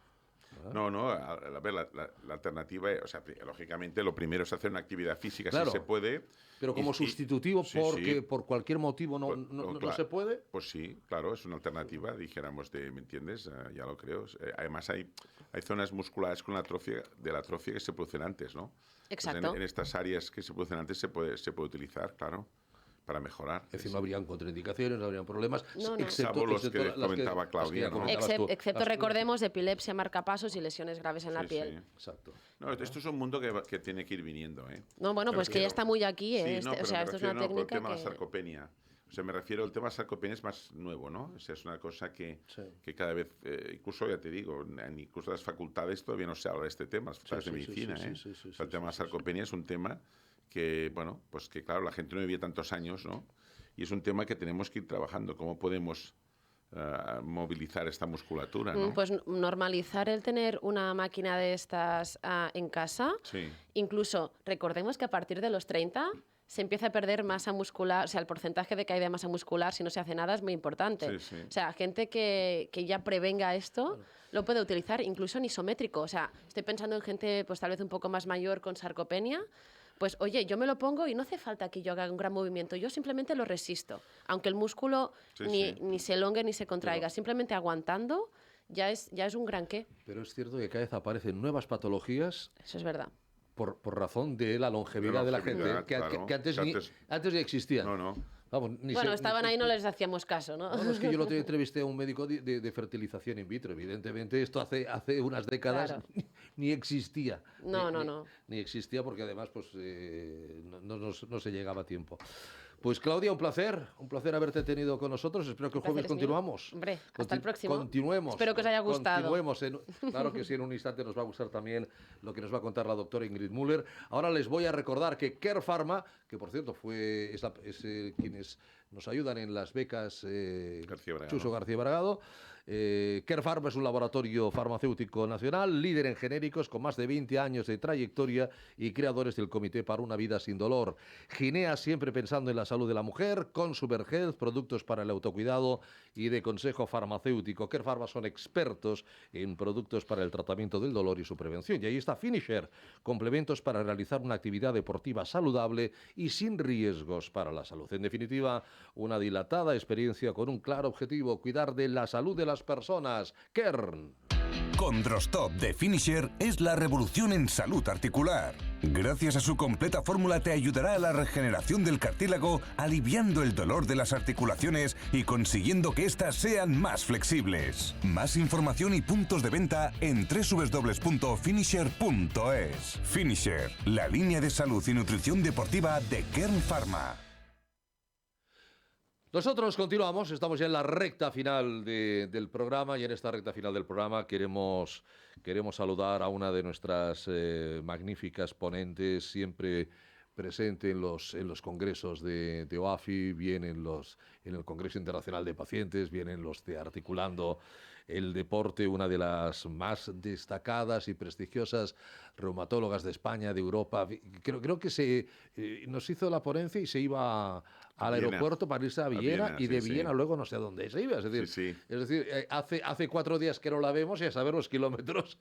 No, a ver, la alternativa, o sea, lógicamente lo primero es hacer una actividad física, si se puede. Pero como sustitutivo, porque por cualquier motivo no se puede. Pues sí, claro, es una alternativa, dijéramos, ¿me entiendes? Ya lo creo. Además hay zonas musculares con la atrofia que se producen antes, ¿no? Exacto. Pues en estas áreas que se producen antes se puede utilizar, claro, para mejorar. Es decir, no habrían contraindicaciones, no habrían problemas, excepto los que comentaba Claudia. Excepto, recordemos, epilepsia, marcapasos y lesiones graves en la piel. Sí. Exacto. No, esto es un mundo que tiene que ir viniendo, ¿eh? No, bueno, pues que ya está muy aquí, ¿eh? Sí, o sea, esto es una técnica el tema de la sarcopenia. O sea, me refiero, el tema de la sarcopenia es más nuevo, ¿no? O sea, es una cosa que cada vez, incluso, ya te digo, incluso en las facultades todavía no se habla de este tema, las facultades de medicina, ¿eh? O sea, el tema de la sarcopenia es un tema que, bueno, pues que claro, la gente no vivía tantos años, ¿no? Y es un tema que tenemos que ir trabajando. ¿Cómo podemos movilizar esta musculatura, ¿no? Pues normalizar el tener una máquina de estas en casa. Sí. Incluso recordemos que a partir de los 30 se empieza a perder masa muscular, o sea, el porcentaje de caída de masa muscular si no se hace nada es muy importante. Sí, sí. O sea, gente que ya prevenga esto lo puede utilizar incluso en isométrico. O sea, estoy pensando en gente pues tal vez un poco más mayor con sarcopenia. Pues oye, yo me lo pongo y no hace falta que yo haga un gran movimiento, yo simplemente lo resisto. Aunque el músculo ni se elongue ni se contraiga, simplemente aguantando ya es un gran qué. Pero es cierto que cada vez aparecen nuevas patologías. Eso es verdad. Por razón de la longevidad de la gente, claro. que antes ni existían. No. Vamos, Estaban ahí y no les hacíamos caso, ¿no? No, es que yo lo entrevisté a un médico de fertilización in vitro. Evidentemente, esto hace unas décadas ni existía. No. Ni existía porque además pues, no se llegaba a tiempo. Pues Claudia, un placer haberte tenido con nosotros. Espero que el jueves continuamos. Hombre, hasta el próximo. Continuemos. Espero que os haya gustado. Claro que sí, en un instante nos va a gustar también lo que nos va a contar la doctora Ingrid Müller. Ahora les voy a recordar que Care Pharma, que por cierto es quienes nos ayudan en las becas Chuso García Bragado, Care Pharma es un laboratorio farmacéutico nacional, líder en genéricos con más de 20 años de trayectoria y creadores del Comité para una Vida Sin Dolor. Ginea siempre pensando en la salud de la mujer, Consumer Health, productos para el autocuidado y de consejo farmacéutico. Care Pharma son expertos en productos para el tratamiento del dolor y su prevención. Y ahí está Finisher, complementos para realizar una actividad deportiva saludable y sin riesgos para la salud. En definitiva, una dilatada experiencia con un claro objetivo, cuidar de la salud de las personas. Kern. Condrostop de Finisher es la revolución en salud articular. Gracias a su completa fórmula te ayudará a la regeneración del cartílago, aliviando el dolor de las articulaciones y consiguiendo que éstas sean más flexibles. Más información y puntos de venta en www.finisher.es. Finisher, la línea de salud y nutrición deportiva de Kern Pharma. Nosotros continuamos, estamos ya en la recta final del programa y en esta recta final del programa queremos saludar a una de nuestras magníficas ponentes, siempre presente en los congresos de OAFI, bien en el Congreso Internacional de Pacientes, bien en los de Articulando el Deporte, una de las más destacadas y prestigiosas reumatólogas de España, de Europa. Creo que nos hizo la ponencia y se iba al aeropuerto para irse a Viena y de Viena luego no sé a dónde se iba. Es decir, hace 4 días que no la vemos y a saber los kilómetros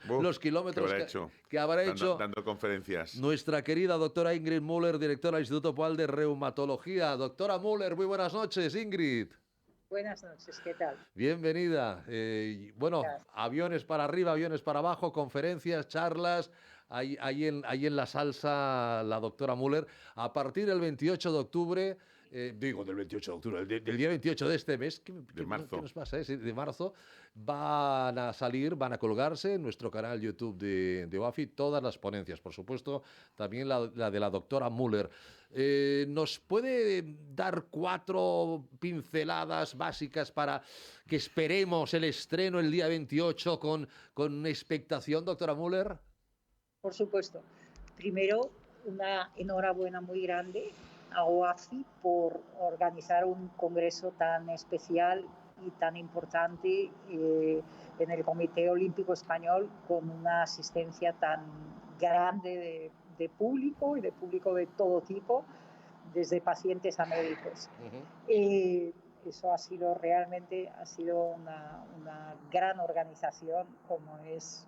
que habrá hecho dando conferencias. Nuestra querida doctora Ingrid Müller, directora del Instituto Poal de Reumatología. Doctora Müller, muy buenas noches, Ingrid. Buenas noches, ¿qué tal? Bienvenida. Gracias. Aviones para arriba, aviones para abajo, conferencias, charlas. Ahí en la salsa la doctora Müller. A partir del 28 de octubre... del 28 de octubre, del día 28 de este mes, de marzo. ¿Qué nos pasa? De marzo, van a colgarse en nuestro canal YouTube de OAFI todas las ponencias, por supuesto, también la de la doctora Müller. ¿Nos puede dar 4 pinceladas básicas para que esperemos el estreno el día 28 con expectación, doctora Müller? Por supuesto. Primero, una enhorabuena muy grande a OAFI por organizar un congreso tan especial y tan importante en el Comité Olímpico Español, con una asistencia tan grande de público y de público de todo tipo, desde pacientes a médicos. Eso ha sido una gran organización, como es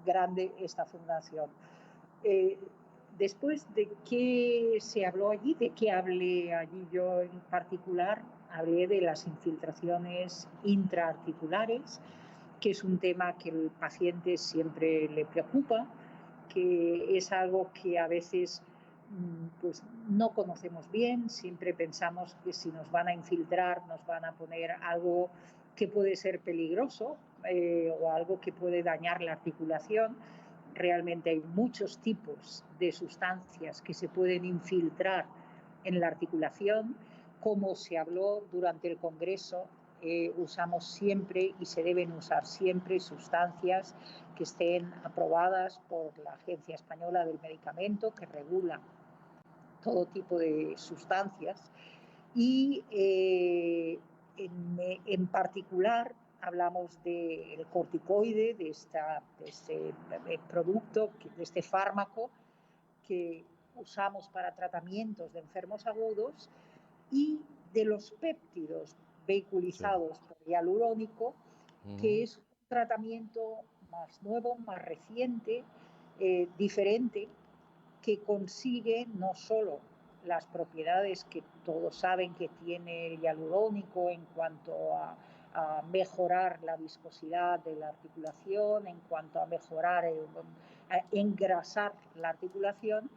grande esta fundación. Después de qué se habló allí, de qué hablé allí yo en particular, hablé de las infiltraciones intraarticulares, que es un tema que al paciente siempre le preocupa, que es algo que a veces pues no conocemos bien, siempre pensamos que si nos van a infiltrar nos van a poner algo que puede ser peligroso o algo que puede dañar la articulación. Realmente hay muchos tipos de sustancias que se pueden infiltrar en la articulación. Como se habló durante el Congreso, usamos siempre y se deben usar siempre sustancias que estén aprobadas por la Agencia Española del Medicamento, que regula todo tipo de sustancias. Y En particular, hablamos del corticoide, de este producto, de este fármaco que usamos para tratamientos de enfermos agudos, y de los péptidos vehiculizados por hialurónico, que es un tratamiento más nuevo, más reciente, diferente, que consigue no solo las propiedades que todos saben que tiene el hialurónico en cuanto a mejorar la viscosidad de la articulación, en cuanto a mejorar, a engrasar la articulación,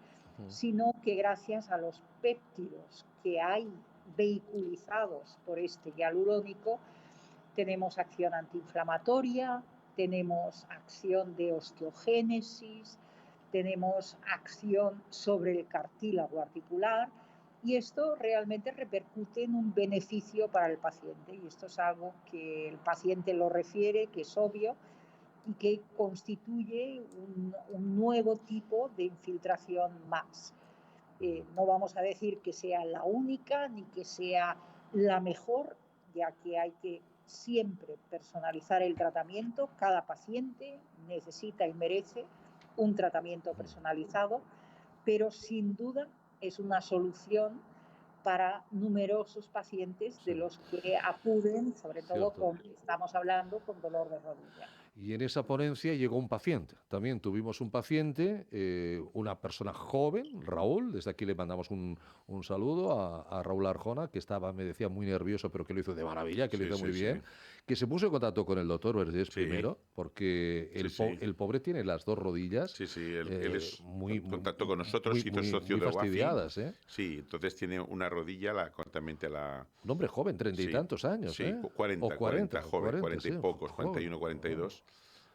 sino que gracias a los péptidos que hay vehiculizados por este hialurónico, tenemos acción antiinflamatoria, tenemos acción de osteogénesis, tenemos acción sobre el cartílago articular, y esto realmente repercute en un beneficio para el paciente, y esto es algo que el paciente lo refiere, que es obvio, y que constituye un nuevo tipo de infiltración más. No vamos a decir que sea la única ni que sea la mejor, ya que hay que siempre personalizar el tratamiento. Cada paciente necesita y merece un tratamiento personalizado, pero sin duda es una solución para numerosos pacientes de los que acuden, sobre todo estamos hablando con dolor de rodilla. Y en esa ponencia llegó un paciente. También tuvimos un paciente, una persona joven, Raúl. Desde aquí le mandamos un saludo a Raúl Arjona, que me decía, muy nervioso, pero que lo hizo de maravilla, que lo hizo muy bien. Que se puso en contacto con el doctor Vergés primero, porque el pobre tiene las dos rodillas. Él es muy contacto con nosotros, hizo socio muy de fastidiadas, Guafi. Sí, entonces tiene una rodilla completamente un hombre joven, 30 y tantos años. Sí, 40 joven, 40 y pocos, 41, 42.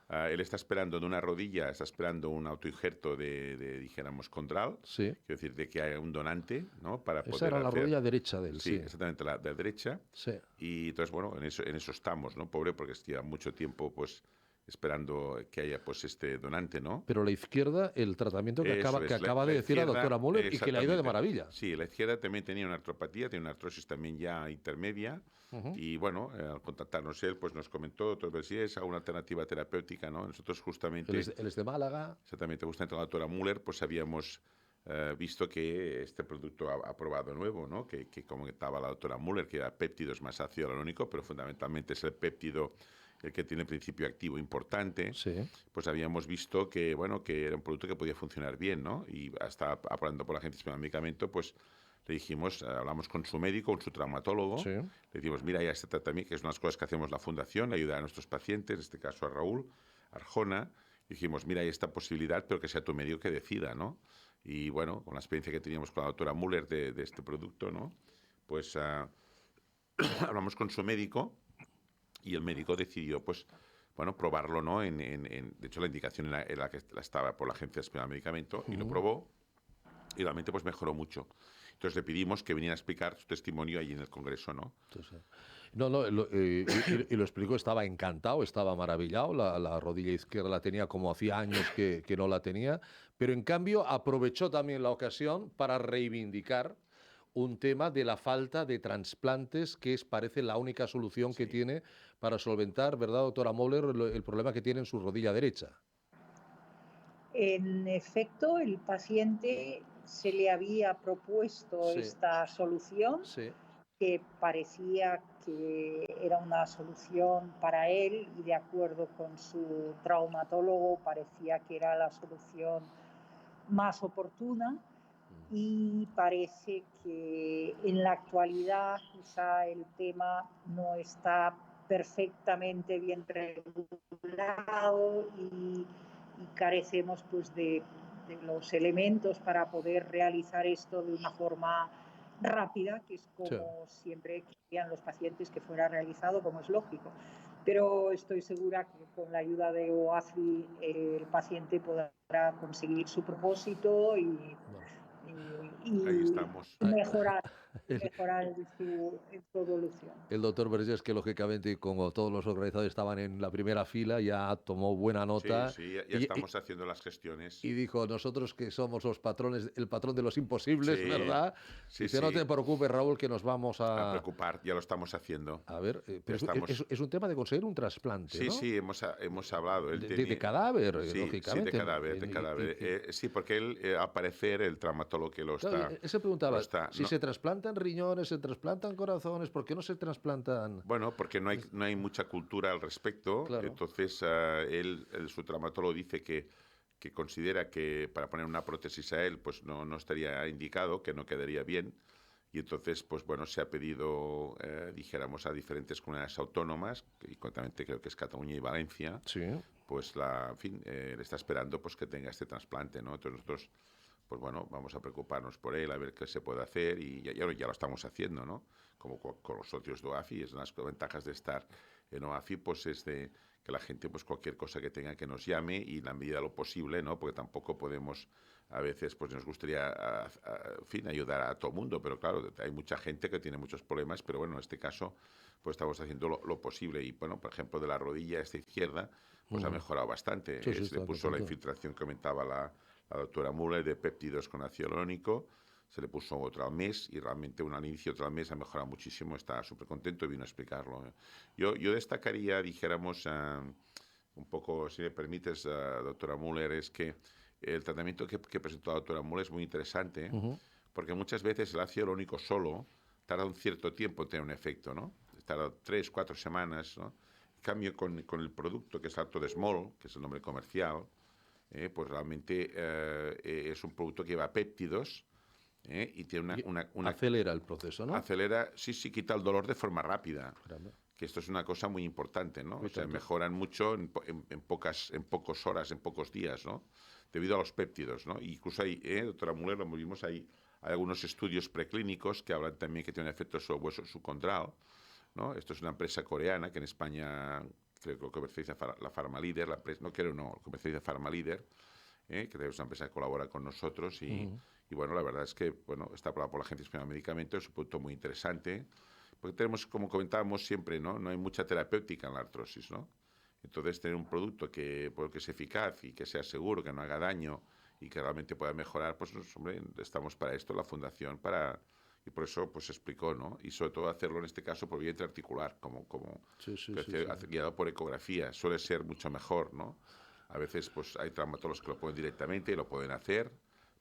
Él está esperando en una rodilla, está esperando un autoinjerto dijéramos, condral. Sí. Quiero decir, de que haya un donante, ¿no? Para poder Esa era la rodilla derecha de él, sí. Exactamente, la de derecha. Sí. Y entonces, bueno, en eso estamos, ¿no? Pobre, porque lleva mucho tiempo, pues, esperando que haya, pues, este donante, ¿no? Pero la izquierda, el tratamiento que acaba de decir la doctora Müller, y que le ha ido de maravilla. Sí, la izquierda también tenía una artropatía, tiene una artrosis también ya intermedia. Y bueno, al contactarnos él, pues nos comentó, doctor, si es alguna alternativa terapéutica, ¿no? Nosotros justamente... Él es de Málaga. Exactamente, justamente la doctora Müller, pues habíamos visto que este producto aprobado nuevo, ¿no? Que comentaba la doctora Müller, que era péptidos más ácido hialurónico, pero fundamentalmente es el péptido el que tiene principio activo importante. Sí. Pues habíamos visto que, bueno, que era un producto que podía funcionar bien, ¿no? Y hasta hablando por la Agencia Española de Medicamento, pues le dijimos, hablamos con su médico, con su traumatólogo, le dijimos, mira, ya este tratamiento, que es una de las cosas que hacemos la Fundación, ayudar a nuestros pacientes, en este caso a Raúl Arjona, dijimos, mira, hay esta posibilidad, pero que sea tu médico que decida, ¿no? Y bueno, con la experiencia que teníamos con la doctora Müller de este producto, ¿no? Pues hablamos con su médico y el médico decidió, pues, bueno, probarlo, ¿no? De hecho, la indicación era que estaba por la Agencia Española de Medicamento, y lo probó y realmente pues mejoró mucho. Entonces le pedimos que viniera a explicar su testimonio allí en el Congreso, ¿no? Entonces, y lo explicó, estaba encantado, estaba maravillado, la rodilla izquierda la tenía como hacía años que no la tenía, pero en cambio aprovechó también la ocasión para reivindicar un tema de la falta de trasplantes, que parece la única solución que tiene para solventar, ¿verdad, doctora Müller, el problema que tiene en su rodilla derecha? En efecto, el paciente se le había propuesto esta solución, que parecía que era una solución para él, y de acuerdo con su traumatólogo parecía que era la solución más oportuna, y parece que en la actualidad quizá el tema no está perfectamente bien regulado y carecemos pues de los elementos para poder realizar esto de una forma rápida, que es como siempre querían los pacientes que fuera realizado, como es lógico. Pero estoy segura que con la ayuda de OAFI el paciente podrá conseguir su propósito y Ahí estamos. mejorar en su evolución. El doctor Vergés, que lógicamente, como todos los organizadores estaban en la primera fila, ya tomó buena nota. Sí, ya estamos haciendo las gestiones. Y dijo, nosotros que somos los patrones, el patrón de los imposibles, ¿verdad? Sí, Dice, no te preocupes, Raúl, que nos vamos a preocupar, ya lo estamos haciendo. A ver, pero es un tema de conseguir un trasplante, ¿no? Sí, hemos hablado. De cadáver, lógicamente. Sí, de cadáver. Sí, porque él, al parecer, el traumatólogo que lo está... Él se preguntaba, si se trasplantan riñones, se trasplantan corazones, ¿por qué no se trasplantan...? Bueno, porque no hay mucha cultura al respecto. Claro. Entonces, su traumatólogo dice que considera que para poner una prótesis a él pues no estaría indicado, que no quedaría bien. Y entonces, pues bueno, se ha pedido, dijéramos, a diferentes comunidades autónomas, y concretamente creo que es Cataluña y Valencia, pues en fin, le está esperando pues que tenga este trasplante, ¿no? Entonces nosotros, pues bueno, vamos a preocuparnos por él, a ver qué se puede hacer, y ya lo estamos haciendo, ¿no? Como con los socios de OAFI, es una de las ventajas de estar en OAFI, pues es de que la gente, pues cualquier cosa que tenga, que nos llame, y en la medida de lo posible, ¿no? Porque tampoco podemos, a veces, pues nos gustaría, en fin, ayudar a todo el mundo, pero claro, hay mucha gente que tiene muchos problemas, pero bueno, en este caso, pues estamos haciendo lo posible, y bueno, por ejemplo, de la rodilla esta izquierda, pues ha mejorado bastante. Se le puso la infiltración que comentaba la doctora Müller de péptidos con ácido hialurónico, se le puso otro al mes, y realmente uno al inicio, otro al mes, ha mejorado muchísimo, está súper contento y vino a explicarlo. Yo destacaría, dijéramos, un poco, si me permites, doctora Müller, es que el tratamiento que presentó la doctora Müller es muy interesante, porque muchas veces el ácido hialurónico solo tarda un cierto tiempo en tener un efecto, ¿no? Tarda 3-4 semanas, ¿no? En cambio, con el producto que es Actodesmol, que es el nombre comercial, pues realmente es un producto que lleva péptidos, y tiene una acelera el proceso, ¿no? Acelera, sí, quita el dolor de forma rápida. Caramba. Que esto es una cosa muy importante, ¿no? O sea, mejoran mucho en pocas horas, en pocos días, ¿no? Debido a los péptidos, ¿no? Y incluso ahí, doctora Müller, lo vimos ahí, hay algunos estudios preclínicos que hablan también que tiene un efecto sobre el hueso subcondral, ¿no? Esto es una empresa coreana que en España creo que lo comercializa la Pharmalíder, lo comercializa Pharmalíder, que es una empresa que colabora con nosotros y bueno, la verdad es que bueno, está aprobado por la Agencia Española de Medicamentos, es un producto muy interesante, porque tenemos, como comentábamos siempre, no hay mucha terapéutica en la artrosis, ¿no? Entonces, tener un producto que es eficaz y que sea seguro, que no haga daño y que realmente pueda mejorar, pues hombre, estamos para esto, la Fundación, y por eso pues se explicó, ¿no? Y sobre todo hacerlo en este caso por vía intraarticular, guiado por ecografía, suele ser mucho mejor, ¿no? A veces pues hay traumatólogos que lo pueden directamente y lo pueden hacer,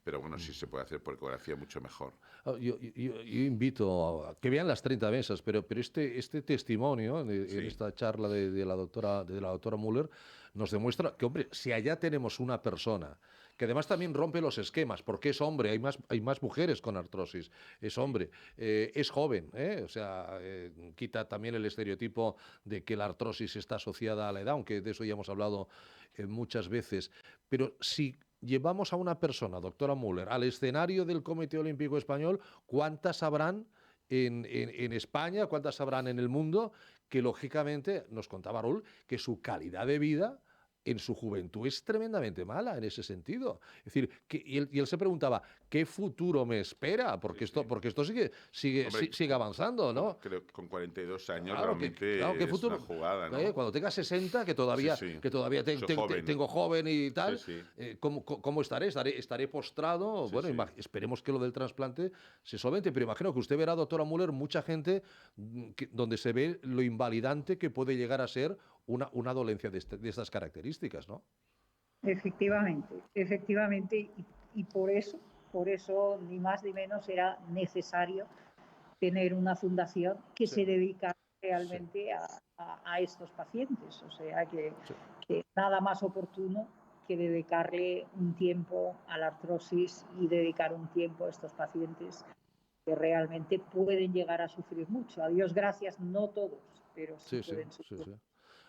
pero bueno, si se puede hacer por ecografía, mucho mejor. Yo invito a que vean las 30 mesas, pero este testimonio en esta charla de la doctora Müller nos demuestra que, hombre, si allá tenemos una persona que además también rompe los esquemas, porque es hombre, hay más mujeres con artrosis, es hombre, es joven, o sea, quita también el estereotipo de que la artrosis está asociada a la edad, aunque de eso ya hemos hablado muchas veces, pero si llevamos a una persona, doctora Müller, al escenario del Comité Olímpico Español, ¿cuántas habrán en España, cuántas habrán en el mundo? Que lógicamente, nos contaba Raúl, que su calidad de vida en su juventud es tremendamente mala en ese sentido. Es decir, y él se preguntaba, ¿qué futuro me espera? Porque esto sigue avanzando, ¿no? Creo que con 42 años realmente ¿qué futuro? Es una jugada, ¿no? Cuando tenga 60, que todavía tengo joven y tal, ¿cómo estaré? ¿Estaré postrado? Bueno, esperemos que lo del trasplante se solvente, pero imagino que usted verá, doctora Müller, mucha gente donde se ve lo invalidante que puede llegar a ser una dolencia de estas características, ¿no? Efectivamente, y por eso ni más ni menos era necesario tener una fundación que se dedicara realmente a estos pacientes, o sea que nada más oportuno que dedicarle un tiempo a la artrosis y dedicar un tiempo a estos pacientes que realmente pueden llegar a sufrir mucho. A Dios gracias, no todos, pero sí pueden sufrir. Sí.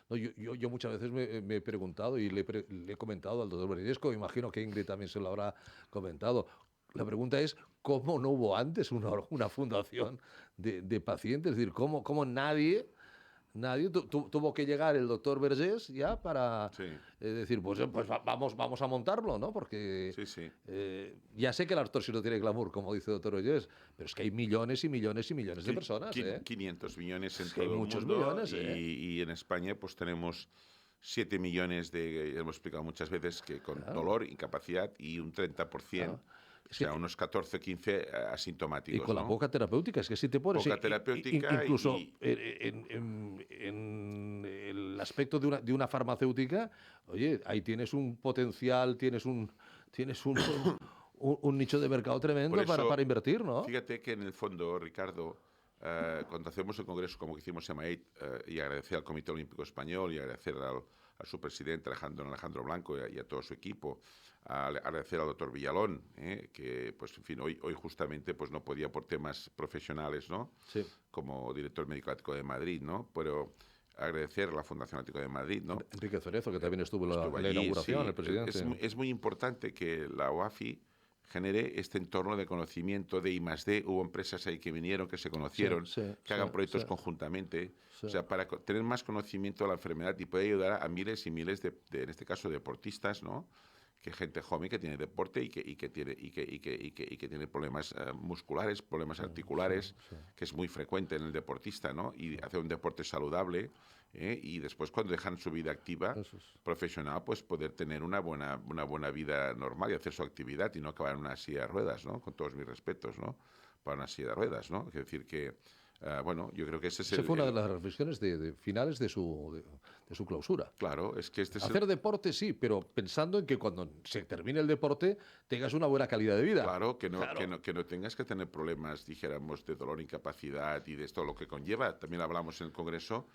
No, yo muchas veces me he preguntado y le he comentado al doctor Veridesco, imagino que Ingrid también se lo habrá comentado. La pregunta es, ¿cómo no hubo antes una fundación de pacientes? Es decir, ¿cómo nadie Nadie. Tuvo que llegar el doctor Vergés ya para decir, pues vamos a montarlo, ¿no? Porque ya sé que el Artosi no tiene glamour, como dice el doctor Vergés, pero es que hay millones y millones y millones de personas. 500 millones en es todo hay el muchos mundo. Millones, y en España pues tenemos 7 millones hemos explicado muchas veces, que con dolor, incapacidad y un 30%. O sea, unos 14, 15 asintomáticos. Y con la poca terapéutica, es que si te pones... Poca terapéutica incluso en el aspecto de una farmacéutica, oye, ahí tienes un potencial, tienes un nicho de mercado tremendo eso, para invertir, ¿no? Fíjate que en el fondo, Ricardo, cuando hacemos el congreso como que hicimos en Madrid, y agradecer al Comité Olímpico Español y agradecer a su presidente Alejandro Blanco y a todo su equipo, agradecer al doctor Villalón, que pues en fin hoy justamente pues no podía por temas profesionales, ¿no? Sí. Como director médico Atlético de Madrid, ¿no? Pero agradecer a la Fundación Atlético de Madrid, ¿no? Enrique Cerezo, que también estuvo en la inauguración, el presidente. Es muy importante que la OAFI genere este entorno de conocimiento de I+D. Hubo empresas ahí que vinieron, que se conocieron, que hagan proyectos conjuntamente. O sea, para tener más conocimiento de la enfermedad y poder ayudar a miles y miles de en este caso, deportistas, ¿no? Que gente joven que tiene deporte y que tiene problemas musculares, problemas articulares, que es muy frecuente en el deportista, ¿no? Y hacer un deporte saludable, y después cuando dejan su vida activa profesional, pues poder tener una buena vida normal y hacer su actividad y no acabar en una silla de ruedas, ¿no? Con todos mis respetos, ¿no? Para una silla de ruedas, ¿no? Es decir que bueno, yo creo que ese fue una de las reflexiones de finales de su clausura. Claro, es que hacer deporte sí, pero pensando en que cuando se termine el deporte tengas una buena calidad de vida. Claro, que no tengas que tener problemas, dijéramos, de dolor, incapacidad y de esto lo que conlleva. También hablamos en el Congreso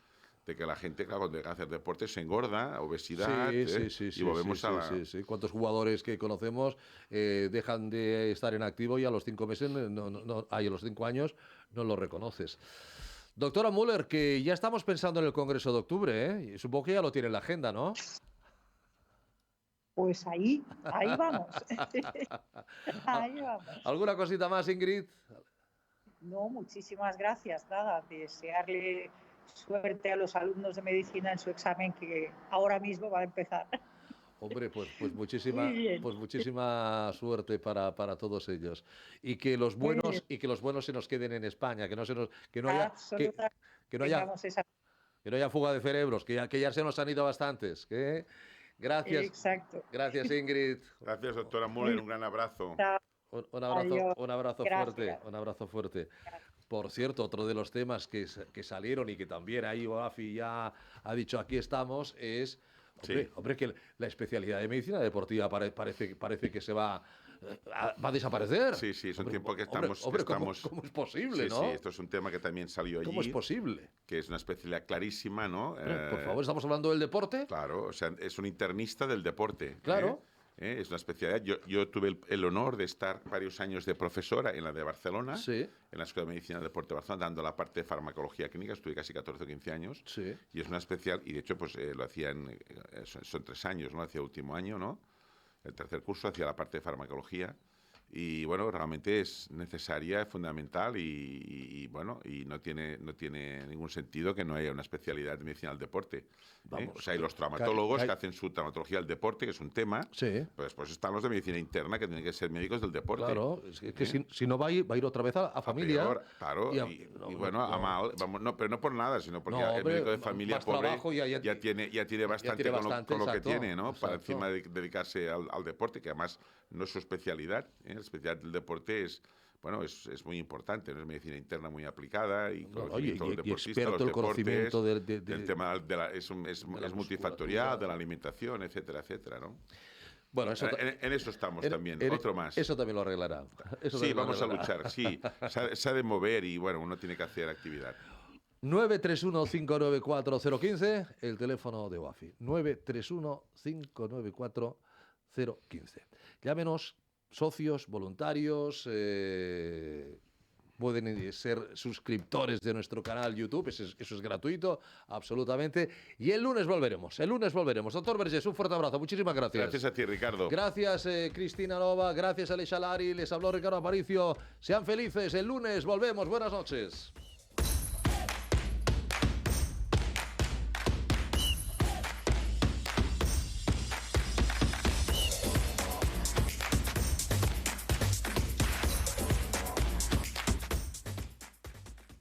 de que la gente, claro, cuando deja de hacer deporte se engorda, obesidad, y volvemos a la... Sí. ¿Cuántos jugadores que conocemos dejan de estar en activo y a los 5 meses, a los 5 años no lo reconoces? Doctora Müller, que ya estamos pensando en el Congreso de octubre, ¿eh? Supongo que ya lo tiene en la agenda, ¿no? Pues ahí vamos. Ahí vamos. ¿Alguna cosita más, Ingrid? No, muchísimas gracias. Nada, desearle suerte a los alumnos de medicina en su examen que ahora mismo va a empezar. Hombre, pues muchísima suerte para todos ellos y que los buenos se nos queden en España, que no haya fuga de cerebros, que ya se nos han ido bastantes. Gracias. Exacto. Gracias, Ingrid. Gracias, doctora Müller, un gran abrazo. Un abrazo fuerte. Por cierto, otro de los temas que salieron y que también ahí OAFI ya ha dicho aquí estamos es, hombre, que la especialidad de medicina deportiva parece que se va a desaparecer. Sí, es un tiempo que estamos... ¿Cómo es posible, no? Sí, esto es un tema que también salió allí. ¿Cómo es posible? Que es una especialidad clarísima, ¿no? Por favor, ¿estamos hablando del deporte? Claro, o sea, es un internista del deporte. Claro. Es una especialidad. Yo tuve el honor de estar varios años de profesora en la de Barcelona, en la Escuela de Medicina del Deporte de Barcelona, dando la parte de farmacología clínica. Estuve casi 14 o 15 años. Sí. Y es una especial, y de hecho pues lo hacían, son 3 años, ¿no? Hacía el último año, ¿no? El tercer curso hacía la parte de farmacología. Y bueno, realmente es necesaria, es fundamental y bueno, y no tiene ningún sentido que no haya una especialidad de medicina del deporte. O sea, hay los traumatólogos que hacen su traumatología del deporte, que es un tema, pero después están los de medicina interna que tienen que ser médicos del deporte. Claro, es que si no va a ir otra vez a familia. Peor, claro, y bueno, a mal, pero no por nada, sino porque el médico de familia pobre ya tiene bastante con lo que tiene, ¿no? Para encima de dedicarse al deporte, que además no es su especialidad. La especialidad del deporte es muy importante, ¿no? Es medicina interna muy aplicada y experto el conocimiento del tema es multifactorial, de la alimentación, etcétera, ¿no? Bueno, en eso estamos también. Otro más. Eso también lo arreglará. Vamos a luchar, sí. Se ha de mover y bueno, uno tiene que hacer actividad. 931-594-015, el teléfono de OAFI. 931-594-015. Llámenos, socios, voluntarios, pueden ser suscriptores de nuestro canal YouTube, eso es gratuito, absolutamente. Y el lunes volveremos. Doctor Vergés, un fuerte abrazo, muchísimas gracias. Gracias a ti, Ricardo. Gracias, Cristina Nova, gracias, Aleix Alari, les habló Ricardo Aparicio. Sean felices, el lunes volvemos, buenas noches.